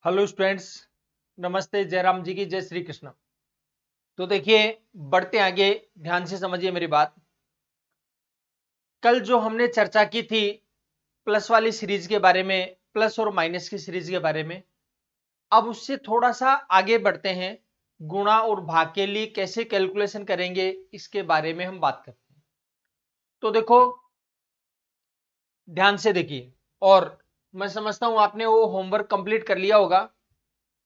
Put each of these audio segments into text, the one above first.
Hello students, नमस्ते। जयराम जी की जय श्री कृष्ण। तो देखिए, बढ़ते आगे, ध्यान से समझिए मेरी बात। कल जो हमने चर्चा की थी प्लस वाली सीरीज के बारे में, प्लस और माइनस की सीरीज के बारे में, अब उससे थोड़ा सा आगे बढ़ते हैं। गुणा और भाग के लिए कैसे कैलकुलेशन करेंगे इसके बारे में हम बात करते हैं। तो देखो, ध्यान से देखिए, और मैं समझता हूं आपने वो होमवर्क कंप्लीट कर लिया होगा।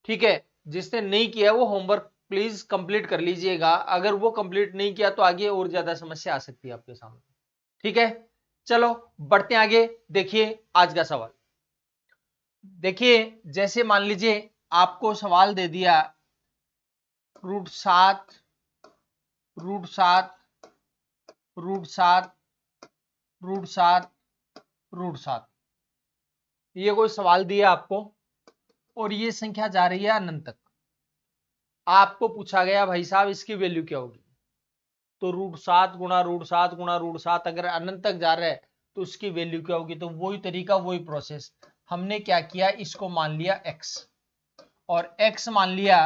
ठीक है, जिसने नहीं किया वो होमवर्क प्लीज कंप्लीट कर लीजिएगा। अगर वो कंप्लीट नहीं किया तो आगे और ज्यादा समस्या आ सकती है आपके सामने। ठीक है, चलो बढ़ते हैं आगे। देखिए आज का सवाल। देखिए, जैसे मान लीजिए आपको सवाल दे दिया √7, √7, √7, √7, √7, ये कोई सवाल दिया आपको और ये संख्या जा रही है अनंत तक। आपको पूछा गया भाई साहब इसकी वैल्यू क्या होगी, तो √7 गुणा √7 गुणा √7 अगर अनंत तक जा रहा है तो उसकी वैल्यू क्या होगी। तो वही तरीका, वही प्रोसेस। हमने क्या किया, इसको मान लिया x, और x मान लिया।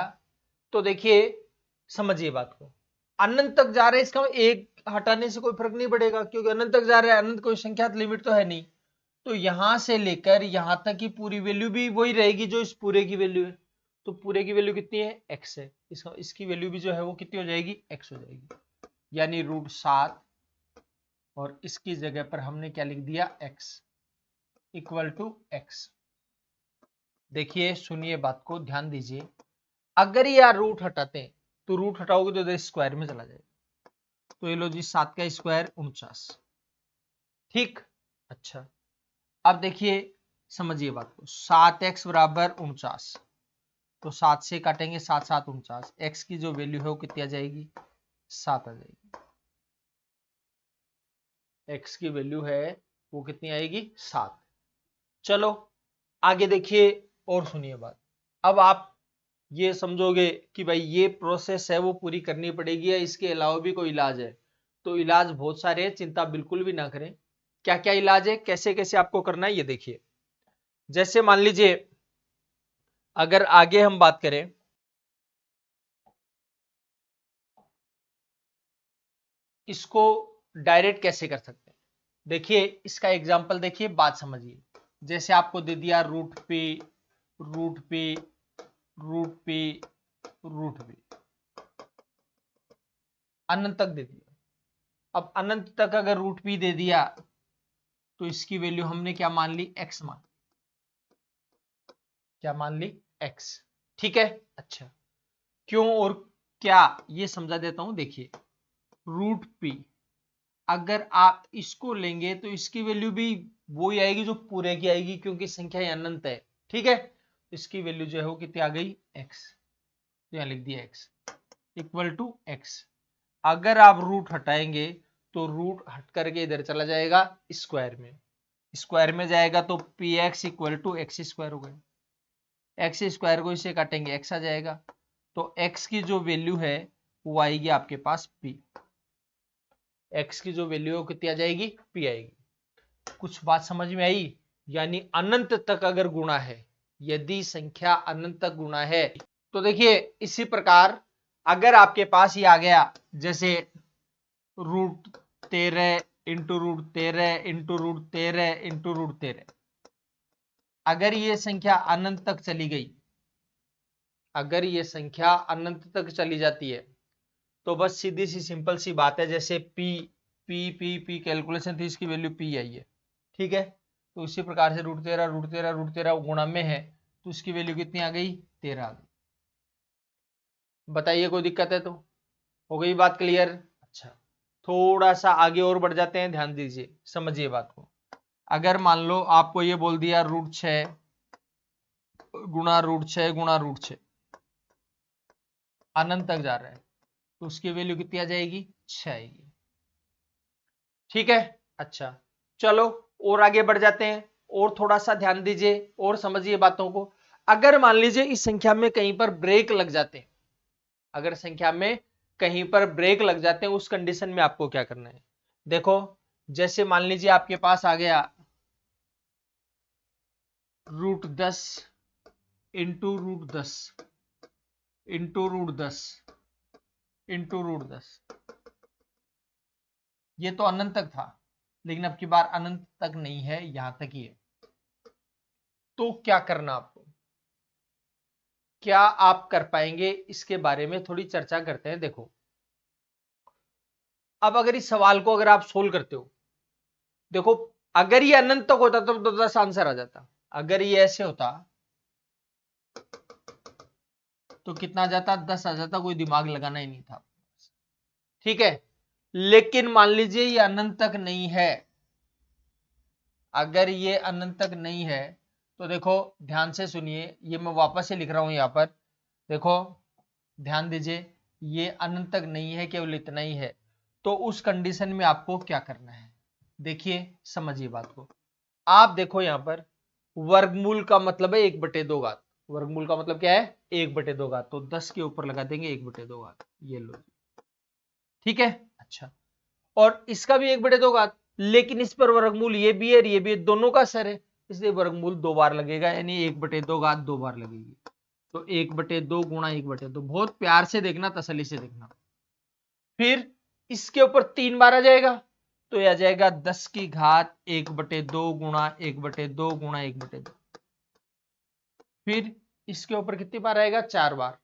तो देखिए, समझिए बात को। अनंत तक जा रहे हैं, इसका एक हटाने से कोई फर्क नहीं पड़ेगा, क्योंकि अनंत तक जा रहे हैं, अनंत कोई संख्या लिमिट तो है नहीं। तो यहां से लेकर यहां तक की पूरी वैल्यू भी वही रहेगी जो इस पूरे की वैल्यू है। तो पूरे की वैल्यू कितनी है, x है। इसकी वैल्यू भी जो है वो कितनी हो जाएगी, x हो जाएगी, यानी √7। और इसकी जगह पर हमने क्या लिख दिया, x इक्वल टू x। देखिए सुनिए बात को, ध्यान दीजिए। अगर ये रूट हटाते हैं तो रूट हटाओगे तो इधर स्क्वायर में चला जाएगा। तो ये लो जी, 7 का स्क्वायर 49। ठीक, अच्छा। अब देखिए, समझिए बात को। 7x बराबर 49, तो 7 से काटेंगे, 7 7 49। x की जो वैल्यू है वो कितनी आ जाएगी, 7 आ जाएगी। x की वैल्यू है वो कितनी आएगी, 7। चलो आगे देखिए और सुनिए बात। अब आप ये समझोगे कि भाई ये प्रोसेस है वो पूरी करनी पड़ेगी या इसके अलावा भी कोई इलाज है। तो इलाज बहुत सारे हैं, चिंता बिल्कुल भी ना करें। क्या क्या इलाज है, कैसे कैसे आपको करना है, ये देखिए। जैसे मान लीजिए अगर आगे हम बात करें, इसको डायरेक्ट कैसे कर सकते हैं। देखिए इसका एग्जांपल देखिए, बात समझिए। जैसे आपको दे दिया √p, √p, √p, √p, अनंत तक दे दिया। अब अनंत तक अगर √p दे दिया तो इसकी वैल्यू हमने क्या मान ली, x मान, क्या मान ली, x। ठीक है, अच्छा। क्यों और क्या, ये समझा देता हूं। देखिए √p अगर आप इसको लेंगे तो इसकी वैल्यू भी वही आएगी जो पूरे की आएगी, क्योंकि संख्या अनंत है। ठीक है, इसकी वैल्यू जो है वो कितनी आ गई, x। तो यहां लिख दिया x इक्वल टू x। अगर आप रूट हटाएंगे तो रूट हट करके इधर चला जाएगा स्क्वायर में, स्क्वायर में जाएगा तो px equal to x square हो गया। एक्स स्क्वायर को इसे काटेंगे, x आ जाएगा। तो x की जो वैल्यू है वो आएगी आपके पास p। x की जो वैल्यू है वो कितनी आ जाएगी, p आएगी। कुछ बात समझ में आई। यानी अनंत तक अगर गुणा है, यदि संख्या अनंत तक गुणा है, तो देखिए इसी प्रकार अगर आपके पास ये आ गया, जैसे √13 इंटू √13 इंटू √13 इंटू √13, अगर ये संख्या अनंत तक चली गई, अगर ये संख्या अनंत तक चली जाती है, तो बस सीधी सी सिंपल सी बात है। जैसे पी कैलकुलेशन थी, इसकी वैल्यू पी आई है। ठीक है, तो इसी प्रकार से √13 गुणा में है, तो इसकी वैल्यू कितनी आ गई, 13 आ गई। बताइए कोई दिक्कत है तो, हो गई बात क्लियर। अच्छा, थोड़ा सा आगे और बढ़ जाते हैं, ध्यान दीजिए, समझिए बात को। अगर मान लो आपको ये बोल दिया √6 गुणा √6 गुणा √6 अनंत तक जा रहा है, तो उसकी वैल्यू कितनी आ जाएगी, 6 आएगी। ठीक है, अच्छा। चलो और आगे बढ़ जाते हैं, और थोड़ा सा ध्यान दीजिए और समझिए बातों को। अगर मान लीजिए इस संख्या में कहीं पर ब्रेक लग जाते हैं, अगर संख्या में कहीं पर ब्रेक लग जाते हैं, उस कंडीशन में आपको क्या करना है। देखो, जैसे मान लीजिए आपके पास आ गया √10 into root 10 into root 10 into root 10। ये तो अनंत तक था, लेकिन अब की बार अनंत तक नहीं है, यहां तक ही है। तो क्या करना आपको, क्या आप कर पाएंगे, इसके बारे में थोड़ी चर्चा करते हैं। देखो अब अगर इस सवाल को अगर आप सोल्व करते हो, देखो अगर ये अनंत तक होता तो 10 आंसर आ जाता, अगर ये ऐसे होता तो कितना आ जाता, 10 आ जाता, कोई दिमाग लगाना ही नहीं था। ठीक है, लेकिन मान लीजिए ये अनंत तक नहीं है, अगर ये अनंत तक नहीं है तो देखो ध्यान से सुनिए, ये मैं वापस से लिख रहा हूं यहां पर, देखो ध्यान दीजिए, ये अनंत तक नहीं है, केवल इतना ही है। तो उस कंडीशन में आपको क्या करना है, देखिए समझिए बात को। आप देखो यहां पर वर्गमूल का मतलब है 1/2 घात, वर्गमूल का मतलब क्या है 1/2 घात, तो 10 के ऊपर लगा देंगे 1/2 घात, ये लो। ठीक है, अच्छा, और इसका भी 1/2 घात, लेकिन इस पर वर्गमूल ये भी है और ये भी, दोनों का सर है, इसलिए वर्गमूल 2 बार लगेगा, यानी 1/2 घात 2 बार लगेगी। तो 1/2 गुणा 1/2, बहुत प्यार से देखना, तसल्ली से देखना। फिर इसके ऊपर 3 बार आ जाएगा, तो यह आ जाएगा 10 की घात 1/2 गुणा 1/2 गुणा 1/2। फिर इसके ऊपर कितनी बार आएगा, 4 बार,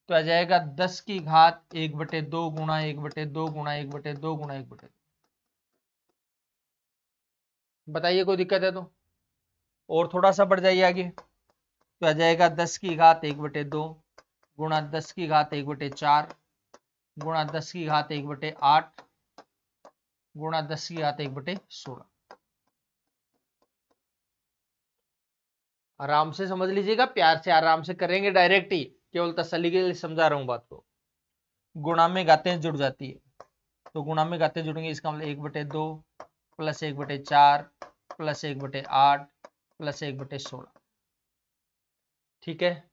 तो आ जाएगा 10 की घात 1/2 गुणा 1/2 गुणा 1/2 गुणा 1/2। बताइए कोई दिक्कत है तो, और थोड़ा सा बढ़ जाइए आगे, तो आ जाएगा 10 की घात 1/2 गुणा 10 की घात 1/4 गुणा 10 की घात 1/8 गुणा 10 की घात 1/16। आराम से समझ लीजिएगा, प्यार से आराम से करेंगे, डायरेक्ट ही, केवल तसल्ली के लिए समझा रहा हूं बात को। गुणा में घातें जुड़ जाती है, तो गुणा में घातें जुड़ेंगे, इसका मतलब 1/2 प्लस 1/4 प्लस 1/8 प्लस 1/16। ठीक है,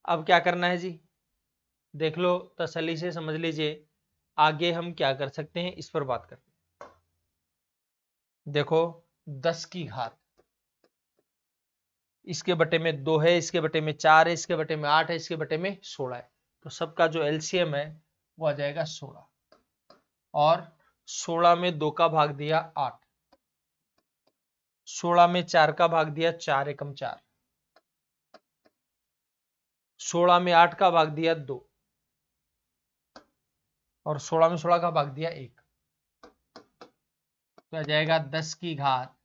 अब क्या करना है जी, देख लो, तसल्ली से समझ लीजिए, आगे हम क्या कर सकते हैं इस पर बात करते हैं। देखो 10 की घात, इसके बटे में 2 है, इसके बटे में 4 है, इसके बटे में 8 है, इसके बटे में 16 है, तो सबका जो एलसीएम है वो आ जाएगा 16, और 16 में 2 का भाग दिया 8, 16 में 4 का भाग दिया 4 एकम 4, 16 में 8 का भाग दिया 2, और 16 में 16 का भाग दिया 1, तो आ जाएगा 10 की घात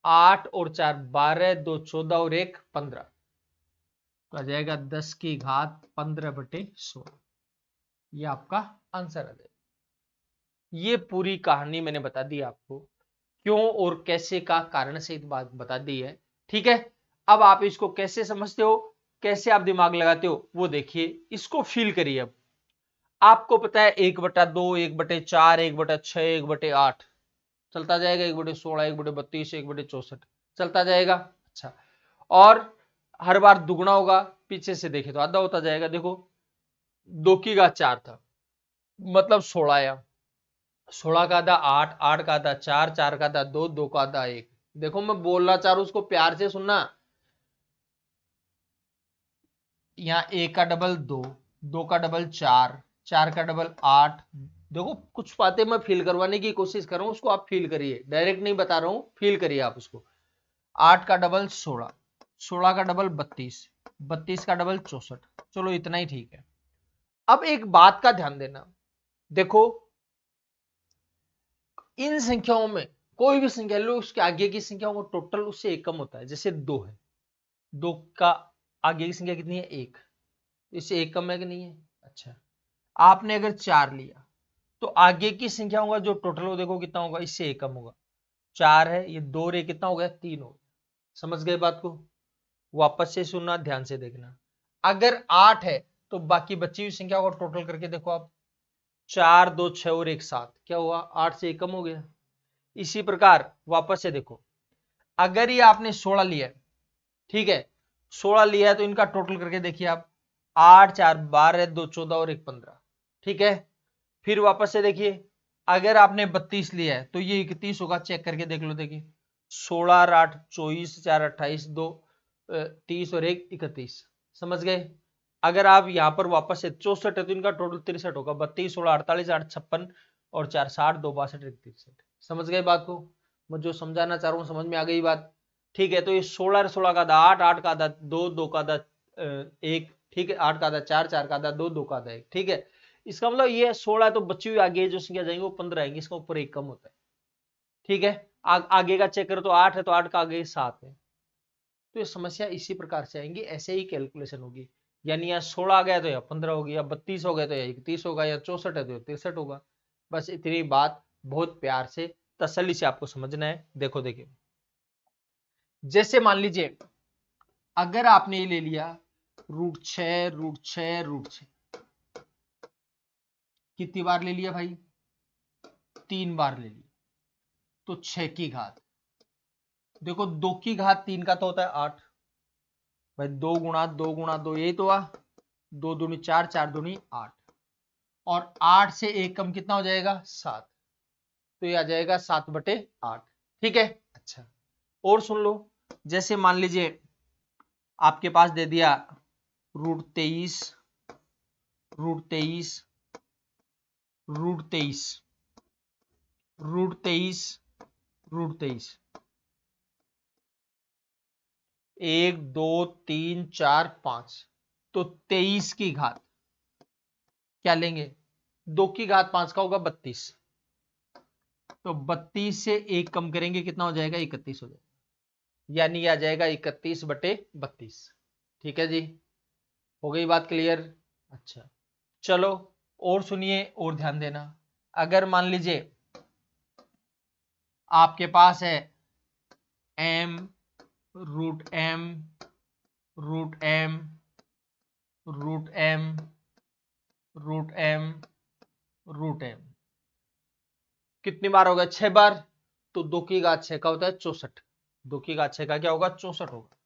8 और 4 12, 2 14 और 1 15, तो आ जाएगा 10 की घात 15/16। ये आपका आंसर आ जाएगा। ये पूरी कहानी मैंने बता दी आपको, क्यों और कैसे का कारण से बात बता दी है। ठीक है, अब आप इसको कैसे समझते हो, कैसे आप दिमाग लगाते हो, वो देखिए, इसको फील करिए। अब आपको पता है 1/2 1/4 1/6 1/8 चलता जाएगा, 1/16 1/32 1/64 चलता जाएगा। अच्छा, और हर बार दुगना होगा, पीछे से देखे तो आधा होता जाएगा। देखो 2 की घात 4 था, मतलब 16 आया, 16 का आधा 8, 8 का आधा 4, 4 का आधा 2, 2 का आधा 1। देखो मैं बोलना चाह रहा हूं, उसको प्यार से सुनना। यहाँ 1 का डबल 2, 2 का डबल 4, 4 का डबल 8। देखो कुछ बातें मैं फील करवाने की कोशिश कर रहा हूं, उसको आप फील करिए, डायरेक्ट नहीं बता रहा हूं, फील करिए आप उसको। 8 का डबल 16, 16 का डबल 32, 32 का डबल 64। चलो इतना ही ठीक है। अब एक बात का ध्यान देना, देखो इन संख्याओं में कोई भी संख्या लो, उसके आगे की संख्याओं का टोटल उससे एक कम होता है। जैसे 2 है, 2 का आगे की संख्या कितनी है 1, इससे एक कम है कि नहीं है। अच्छा, आपने अगर 4 लिया तो आगे की संख्याओं का जो टोटल हो देखो कितना होगा, इससे एक कम होगा। 4 है, ये 2 रे कितना हो गया 3 हो गया। समझ गए बात को, वापस से सुनना, ध्यान से देखना। अगर 8 है तो बाकी बची हुई संख्याओं का टोटल करके देखो आप, 4 2 6 और 1 7, क्या हुआ 8 से एक कम हो गया। इसी प्रकार वापस से देखो, अगर ये आपने 16 लिया है, ठीक है 16 लिया है, तो इनका टोटल करके देखिए आप, 8 4 12 2 14 और 1 15। ठीक है, फिर वापस से देखिए, अगर आपने 32 लिया है तो ये 31 होगा, चेक करके देख लो। देखिए 16 8 24 4 28 2 30 और 1 31, समझ गए। अगर आप यहाँ पर वापस से 64 है तो इनका टोटल 63 होगा, 32 16 48 8 56 और 4 60 2 62 1 63। समझ गए बात को, मैं जो समझाना चाह रहा हूँ समझ में आ गई बात। ठीक है, तो ये 16 16 का आधा 8 8 का आधा 2 2 का आधा 1, ठीक है, 8 का आधा 4 4 का आधा 2 2 का आधा 1, ठीक है। इसका मतलब ये 16 तो बची हुई आगे जो संख्या जाएंगे वो 15 आएंगी, इसका ऊपर 1 कम होता है, ठीक है। आगे का चेक करो तो 8 है तो 8 का आगे 7 है। तो ये समस्या इसी प्रकार से आएंगी, ऐसे ही कैलकुलेशन होगी। यानी यहाँ 16 आ गया तो या 15 होगी, या 32 हो गया तो या 31 होगा, या 64 है तो 63 होगा। बस इतनी बात बहुत प्यार से तसल्ली से आपको समझना है। देखो देखिए, जैसे मान लीजिए अगर आपने ये ले लिया √6 √6 √6, कितनी बार ले लिया भाई? 3 बार ले लिया, तो 6 की घात, देखो 2 की घात 3 का तो होता है 8 भाई, 2 गुणा 2 गुणा 2 यही तो हुआ, 2 दूनी 4 4 दूनी 8, और 8 से 1 कम कितना हो जाएगा? 7, तो ये आ जाएगा 7/8, ठीक है। अच्छा, और सुन लो, जैसे मान लीजिए आपके पास दे दिया √23 √23 √23 √23 √23, 1 2 3 4 5, तो 23 की घात क्या लेंगे? 2 की घात 5 का होगा 32, तो 32 से 1 कम करेंगे कितना हो जाएगा? 31 हो जाएगा, यानी आ जाएगा 31/32, ठीक है जी। हो गई बात क्लियर? अच्छा, चलो और सुनिए और ध्यान देना। अगर मान लीजिए आपके पास है m √m √m √m √m √m, कितनी बार होगा? 6 बार, तो 2 की घात 6 का होता है 64, 2 की घात 6 का क्या होगा? 64 होगा,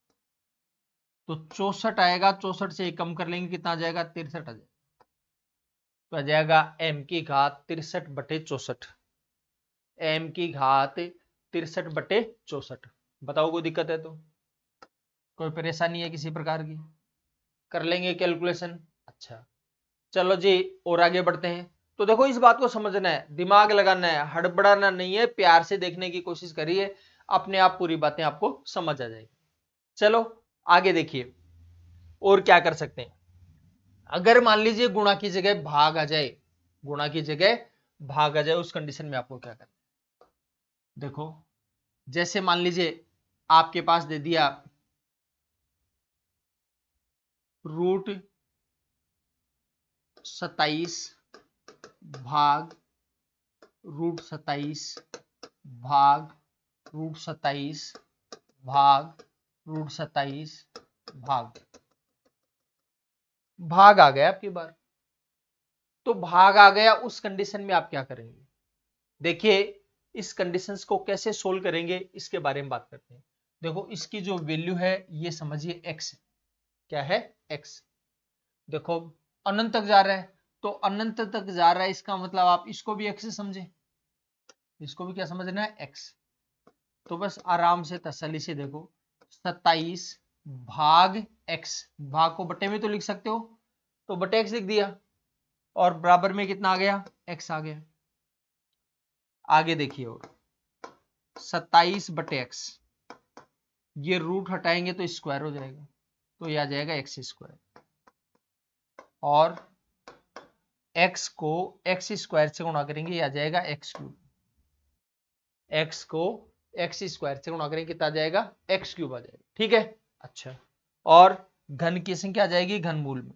तो 64 आएगा, 64 से 1 कम कर लेंगे कितना आ जाएगा? 63 आ जाएगा, तो आ जाएगा m की घात 63/64, m की घात 63/64। बताओ कोई दिक्कत है तो? कोई परेशानी है किसी प्रकार की? कर लेंगे कैलकुलेशन। अच्छा, चलो जी और आगे बढ़ते हैं। तो देखो इस बात को समझना है, दिमाग लगाना है, हड़बड़ाना नहीं है, प्यार से देखने की कोशिश करिए, अपने आप पूरी बातें आपको समझ आ जाएगी। चलो आगे देखिए और क्या कर सकते हैं। अगर मान लीजिए गुणा की जगह भाग आ जाए, गुणा की जगह भाग आ जाए, उस कंडीशन में आपको क्या करना है? देखो जैसे मान लीजिए आपके पास दे दिया √27 भाग √27 भाग √27 भाग √27 भाग भाग आ गया आपकी बार। तो भाग आ गया, उस कंडीशन में आप क्या करेंगे? देखिए इस कंडीशंस को कैसे सोल्व करेंगे इसके बारे में बात करते हैं। देखो इसकी जो वैल्यू है ये समझिए x है। क्या है? x। देखो अनंत तक जा रहा है, तो अनंत तक जा रहा है, इसका मतलब आप इसको भी x से समझे, इसको भी क्या समझना है? x। तो बस आराम से तसल्ली से देखो, 27 भाग x, भाग को बटे में तो लिख सकते हो, तो बटे x लिख दिया, और बराबर में कितना आ गया? x आ गया। आगे देखिए, और 27/x, ये रूट हटाएंगे तो स्क्वायर हो जाएगा, तो ये आ जाएगा x², और x को x² से गुणा करेंगे, ये आ जाएगा x³, x को x² से गुणा करेंगे कितना आ जाएगा? x³ आ जाएगा, ठीक है। अच्छा, और घन की संख्या आ जाएगी घनमूल में,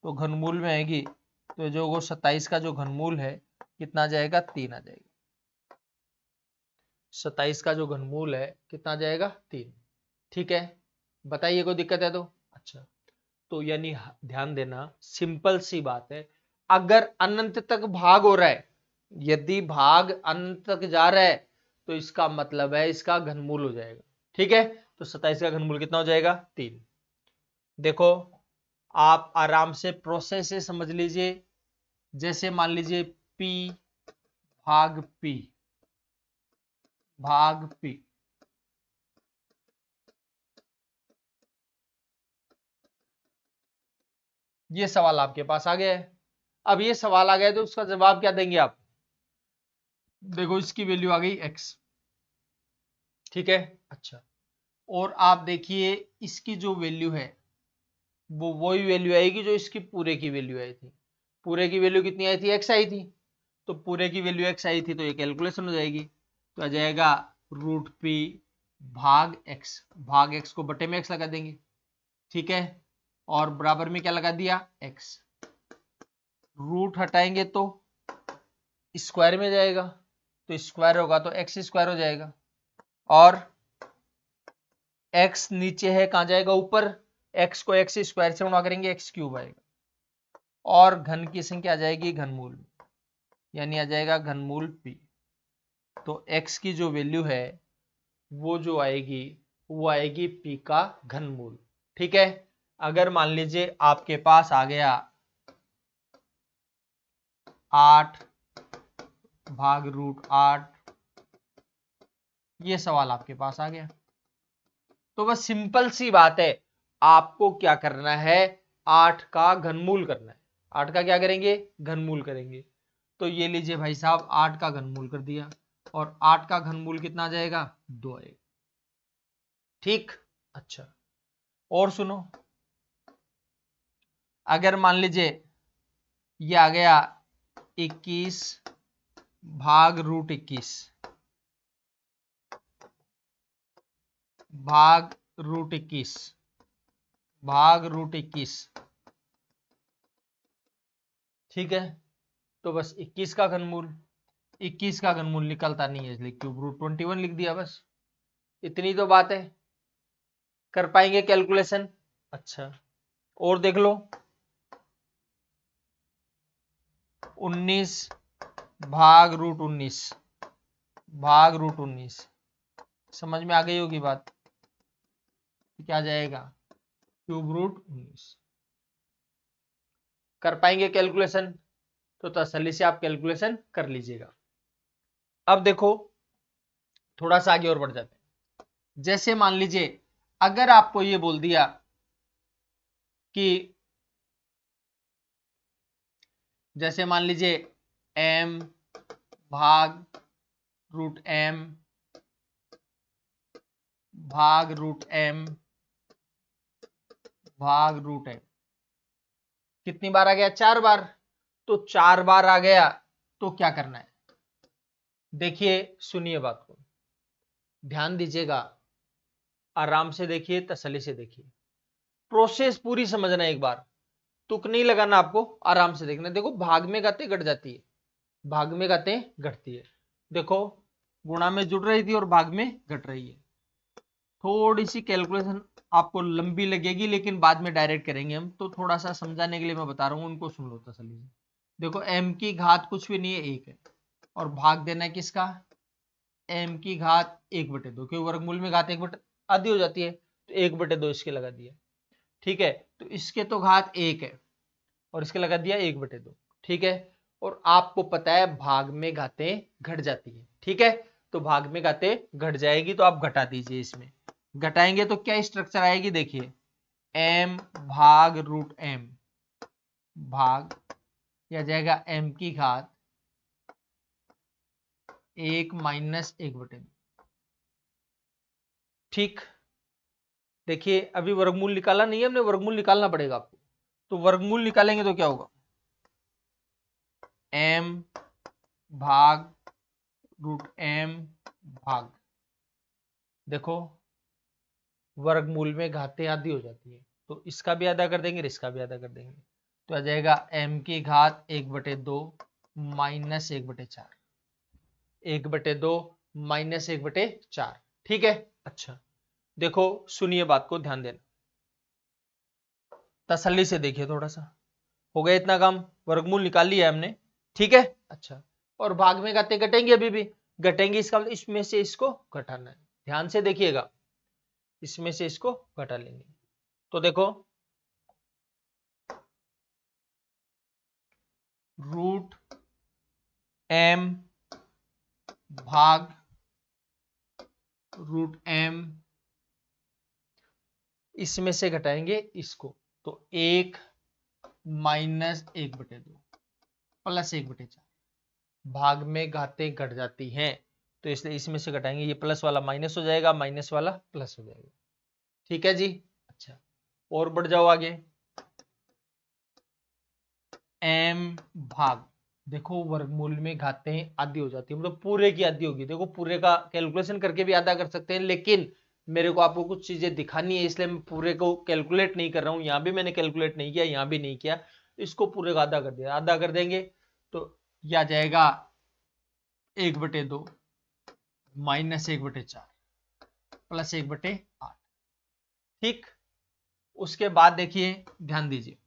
तो घनमूल में आएगी, तो जो वो 27 का जो घनमूल है कितना आ जाएगा? 3 आ जाएगा। 27 का जो घनमूल है कितना आ जाएगा? 3, ठीक है। बताइए कोई दिक्कत है तो? अच्छा, तो यानी ध्यान देना, सिंपल सी बात है, अगर अनंत तक भाग हो रहा है, यदि भाग अनंत तक जा रहा है तो इसका मतलब है इसका घनमूल हो जाएगा, ठीक है। तो 27 का घनमूल कितना हो जाएगा? 3। देखो आप आराम से प्रोसेस से समझ लीजिए, जैसे मान लीजिए p भाग p भाग p, ये सवाल आपके पास आ गया है। अब ये सवाल आ गया तो उसका जवाब क्या देंगे आप? देखो इसकी वैल्यू आ गई x, ठीक है। अच्छा, और आप देखिए इसकी जो वैल्यू है वो वही वैल्यू आएगी जो इसकी पूरे की वैल्यू आई थी। पूरे की वैल्यू कितनी आई थी? x आई थी। तो पूरे की वैल्यू x आई थी तो ये कैलकुलेशन हो जाएगी। तो आ जाएगा रूट पी भाग x को बटे में x लगा देंगे, ठीक है। और बराबर में क्या लगा दिया? x। रूट हटाएंगे तो स्क्वायर में जाएगा, तो स्क्वायर होगा तो x स्क्वायर हो जाएगा। और x नीचे है, कहां जाएगा? ऊपर। x को x स्क्वायर से गुणा करेंगे, x क्यूब आएगा। और घन की संख्या आ जाएगी घनमूल, यानी आ जाएगा घनमूल p। तो x की जो वैल्यू है वो जो आएगी वो आएगी p का घनमूल, ठीक है। अगर मान लीजिए आपके पास आ गया 8 भाग रूट 8, ये सवाल आपके पास आ गया। तो बस सिंपल सी बात है, आपको क्या करना है? 8 का घनमूल करना है। 8 का क्या करेंगे? घनमूल करेंगे। तो ये लीजिए भाई साहब, 8 का घनमूल कर दिया, और 8 का घनमूल कितना आ जाएगा? 2 आएगा, ठीक। अच्छा, और सुनो, अगर मान लीजिए ये आ गया 21 भाग रूट 21 भाग रूट 21 भाग रूट 21, ठीक है। तो बस 21 का घनमूल, 21 का घनमूल निकलता नहीं है इसलिए क्यूब रूट 21 लिख दिया, बस इतनी तो बात है। कर पाएंगे कैलकुलेशन? अच्छा, और देख लो, 19 भाग रूट 19 भाग रूट 19, समझ में आ गई होगी बात। क्या जाएगा? Cube root 19। कर पाएंगे कैलकुलेशन? तो तसल्ली से आप कैलकुलेशन कर लीजिएगा। अब देखो थोड़ा सा आगे और बढ़ जाते हैं। जैसे मान लीजिए अगर आपको ये बोल दिया कि, जैसे मान लीजिए m भाग रूट m भाग रूट m भाग रूट m, कितनी बार आ गया? 4 बार। तो 4 बार आ गया तो क्या करना है? देखिए सुनिए बात को, ध्यान दीजिएगा, आराम से देखिए, तसल्ली से देखिए, प्रोसेस पूरी समझना। एक बार तुक नहीं लगाना आपको, आराम से देखना। देखो भाग में घातें घट जाती है, भाग में घातें घटती है। देखो गुणा में जुड़ रही थी और भाग में घट रही है। थोड़ी सी कैलकुलेशन आपको लंबी लगेगी लेकिन बाद में डायरेक्ट करेंगे हम, तो थोड़ा सा समझाने के लिए मैं बता रहा हूं, उनको सुन लो तसल्ली से। देखो m की घात कुछ भी नहीं है, 1 है, और भाग देना है किसका? m की घात 1/2, क्योंकि वर्गमूल में घात 1 आधी हो जाती है, तो 1/2 इसके लगा दिया, ठीक है। तो इसके तो घात 1 है और इसके लगा दिया 1/2, ठीक है। और आपको पता है भाग में घातें घट जाती है, ठीक है। तो भाग में घातें घट जाएगी तो आप घटा दीजिए, इसमें घटाएंगे तो क्या स्ट्रक्चर आएगी? देखिए m भाग रूट m भाग, यह जाएगा m की घात 1 माइनस 1/2, ठीक। देखिए अभी वर्गमूल निकाला नहीं है हमने, वर्गमूल निकालना पड़ेगा आपको। तो वर्गमूल निकालेंगे तो क्या होगा? m भाग रूट m भाग, देखो वर्गमूल में घातें आधी हो जाती है, तो इसका भी आधा कर देंगे, इसका भी आधा कर देंगे, तो आ जाएगा m की घात 1/2 माइनस 1/4, 1/2 माइनस 1/4, ठीक है। अच्छा देखो सुनिए बात को, ध्यान देना, तसल्ली से देखिए थोड़ा सा। हो गया इतना काम, वर्गमूल निकाल लिया हमने, ठीक है। अच्छा, और भाग में घातें घटेंगे, अभी भी घटेंगे, इसका मतलब इसमें से इसको घटाना है। ध्यान से देखिएगा, इसमें से इसको घटा लेंगे। तो देखो रूट m भाग रूट m, इसमें से घटाएंगे इसको, तो 1 माइनस 1/2 प्लस 1/4। भाग में घातें घट जाती हैं तो इसलिए इसमें से घटाएंगे, ये प्लस वाला माइनस हो जाएगा, माइनस वाला प्लस हो जाएगा। ठीक है जी। अच्छा, और बढ़ जाओ आगे। m भाग, देखो वर्गमूल में घातें आधी हो जाती है, मतलब पूरे की आधी होगी। देखो पूरे का कैलकुलेशन करके भी आधा कर सकते हैं, लेकिन मेरे को आपको कुछ चीजें दिखानी है इसलिए मैं पूरे को कैलकुलेट नहीं कर रहा हूं। यहां भी मैंने कैलकुलेट नहीं किया, यहां भी नहीं किया, इसको पूरे का आधा कर दिया। आधा कर देंगे तो यह आ जाएगा 1/2 माइनस 1/4 प्लस 1/8। ठीक, उसके बाद देखिए ध्यान दीजिए,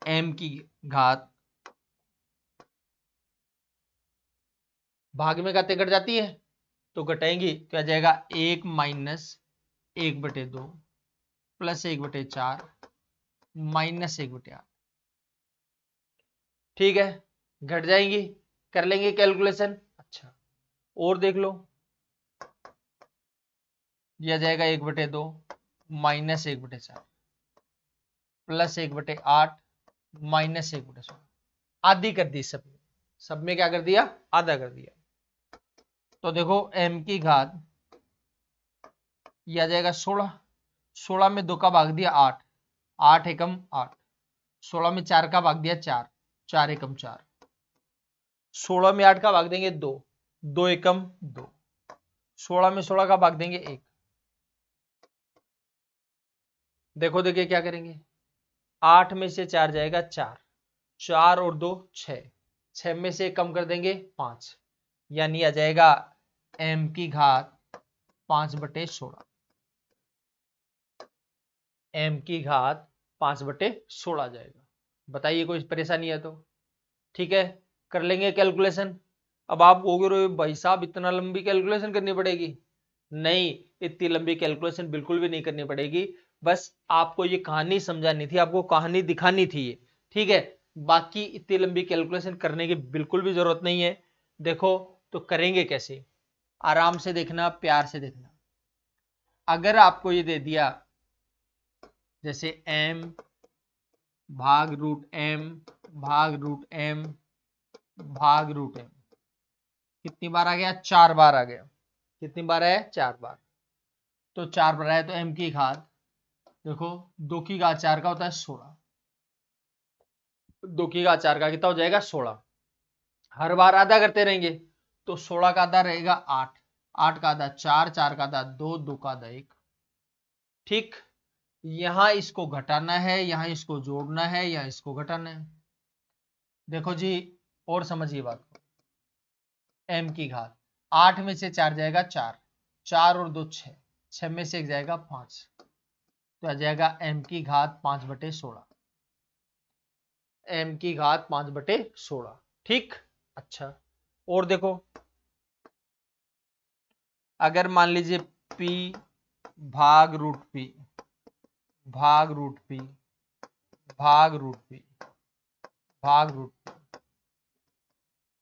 m की घात भाग में घातें घट जाती है तो घटाएंगी तो आ जाएगा 1 माइनस 1/2 प्लस 1/4 माइनस 1/8। ठीक है, घट जाएंगी, कर लेंगे कैलकुलेशन। अच्छा, और देख लो, दिया जाएगा 1/2 माइनस 1/4 प्लस 1/8 माइनस 1/16। आधी कर दी, सब में क्या कर दिया, आधा कर दिया। तो देखो m की घात यह आ जाएगा 16, 16 में 2 का भाग दिया 8, 8 एकम 8, 16 में 4 का भाग दिया 4, 4 एकम 4, 16 में 8 का भाग देंगे 2, 2 एकम 2, 16 में 16 का भाग देंगे 1। देखो देखिए क्या करेंगे, 8 में से 4 जाएगा 4, 4 और 2 6, 6 में से कम कर देंगे 5, यानी आ जाएगा m की घात 5/16। m की घात 5/16 जाएगा। बताइए कोई परेशानी है तो? ठीक है, कर लेंगे कैलकुलेशन। अब आप कहोगे भाई साहब इतना लंबी कैलकुलेशन करनी पड़ेगी? नहीं, इतनी लंबी कैलकुलेशन बिल्कुल भी नहीं करनी पड़ेगी, बस आपको ये कहानी समझानी थी, आपको कहानी दिखानी थी ये। ठीक है, बाकी इतनी लंबी कैलकुलेशन करने की बिल्कुल भी जरूरत नहीं है। देखो तो करेंगे कैसे, आराम से देखना, प्यार से देखना। अगर आपको ये दे दिया जैसे m भाग रूट m भाग रूट m भाग रूट m, कितनी बार आ गया, 4 बार आ गया। कितनी बार है, 4 बार। तो 4 बार आया तो m की घात, देखो 2 की घात 4 का होता है 16, 2 की घात 4 का कितना हो जाएगा 16। हर बार आधा करते रहेंगे तो 16 का आधा रहेगा 8, 8 का आधा 4, 4 का आधा 2, 2 का आधा 1। ठीक, यहां इसको घटाना है, यहां इसको जोड़ना है, यहां इसको घटाना है। देखो जी, और समझिए बात को, m की घात 8 में से 4 जाएगा 4, 4 और 2 6, 6 में से 1 जाएगा 5, तो आ जाएगा m की घात 5/16, m की घात 5/16। ठीक, अच्छा, और देखो, अगर मान लीजिए p भाग रूट p भाग रूट p भाग रूट p भाग रूट p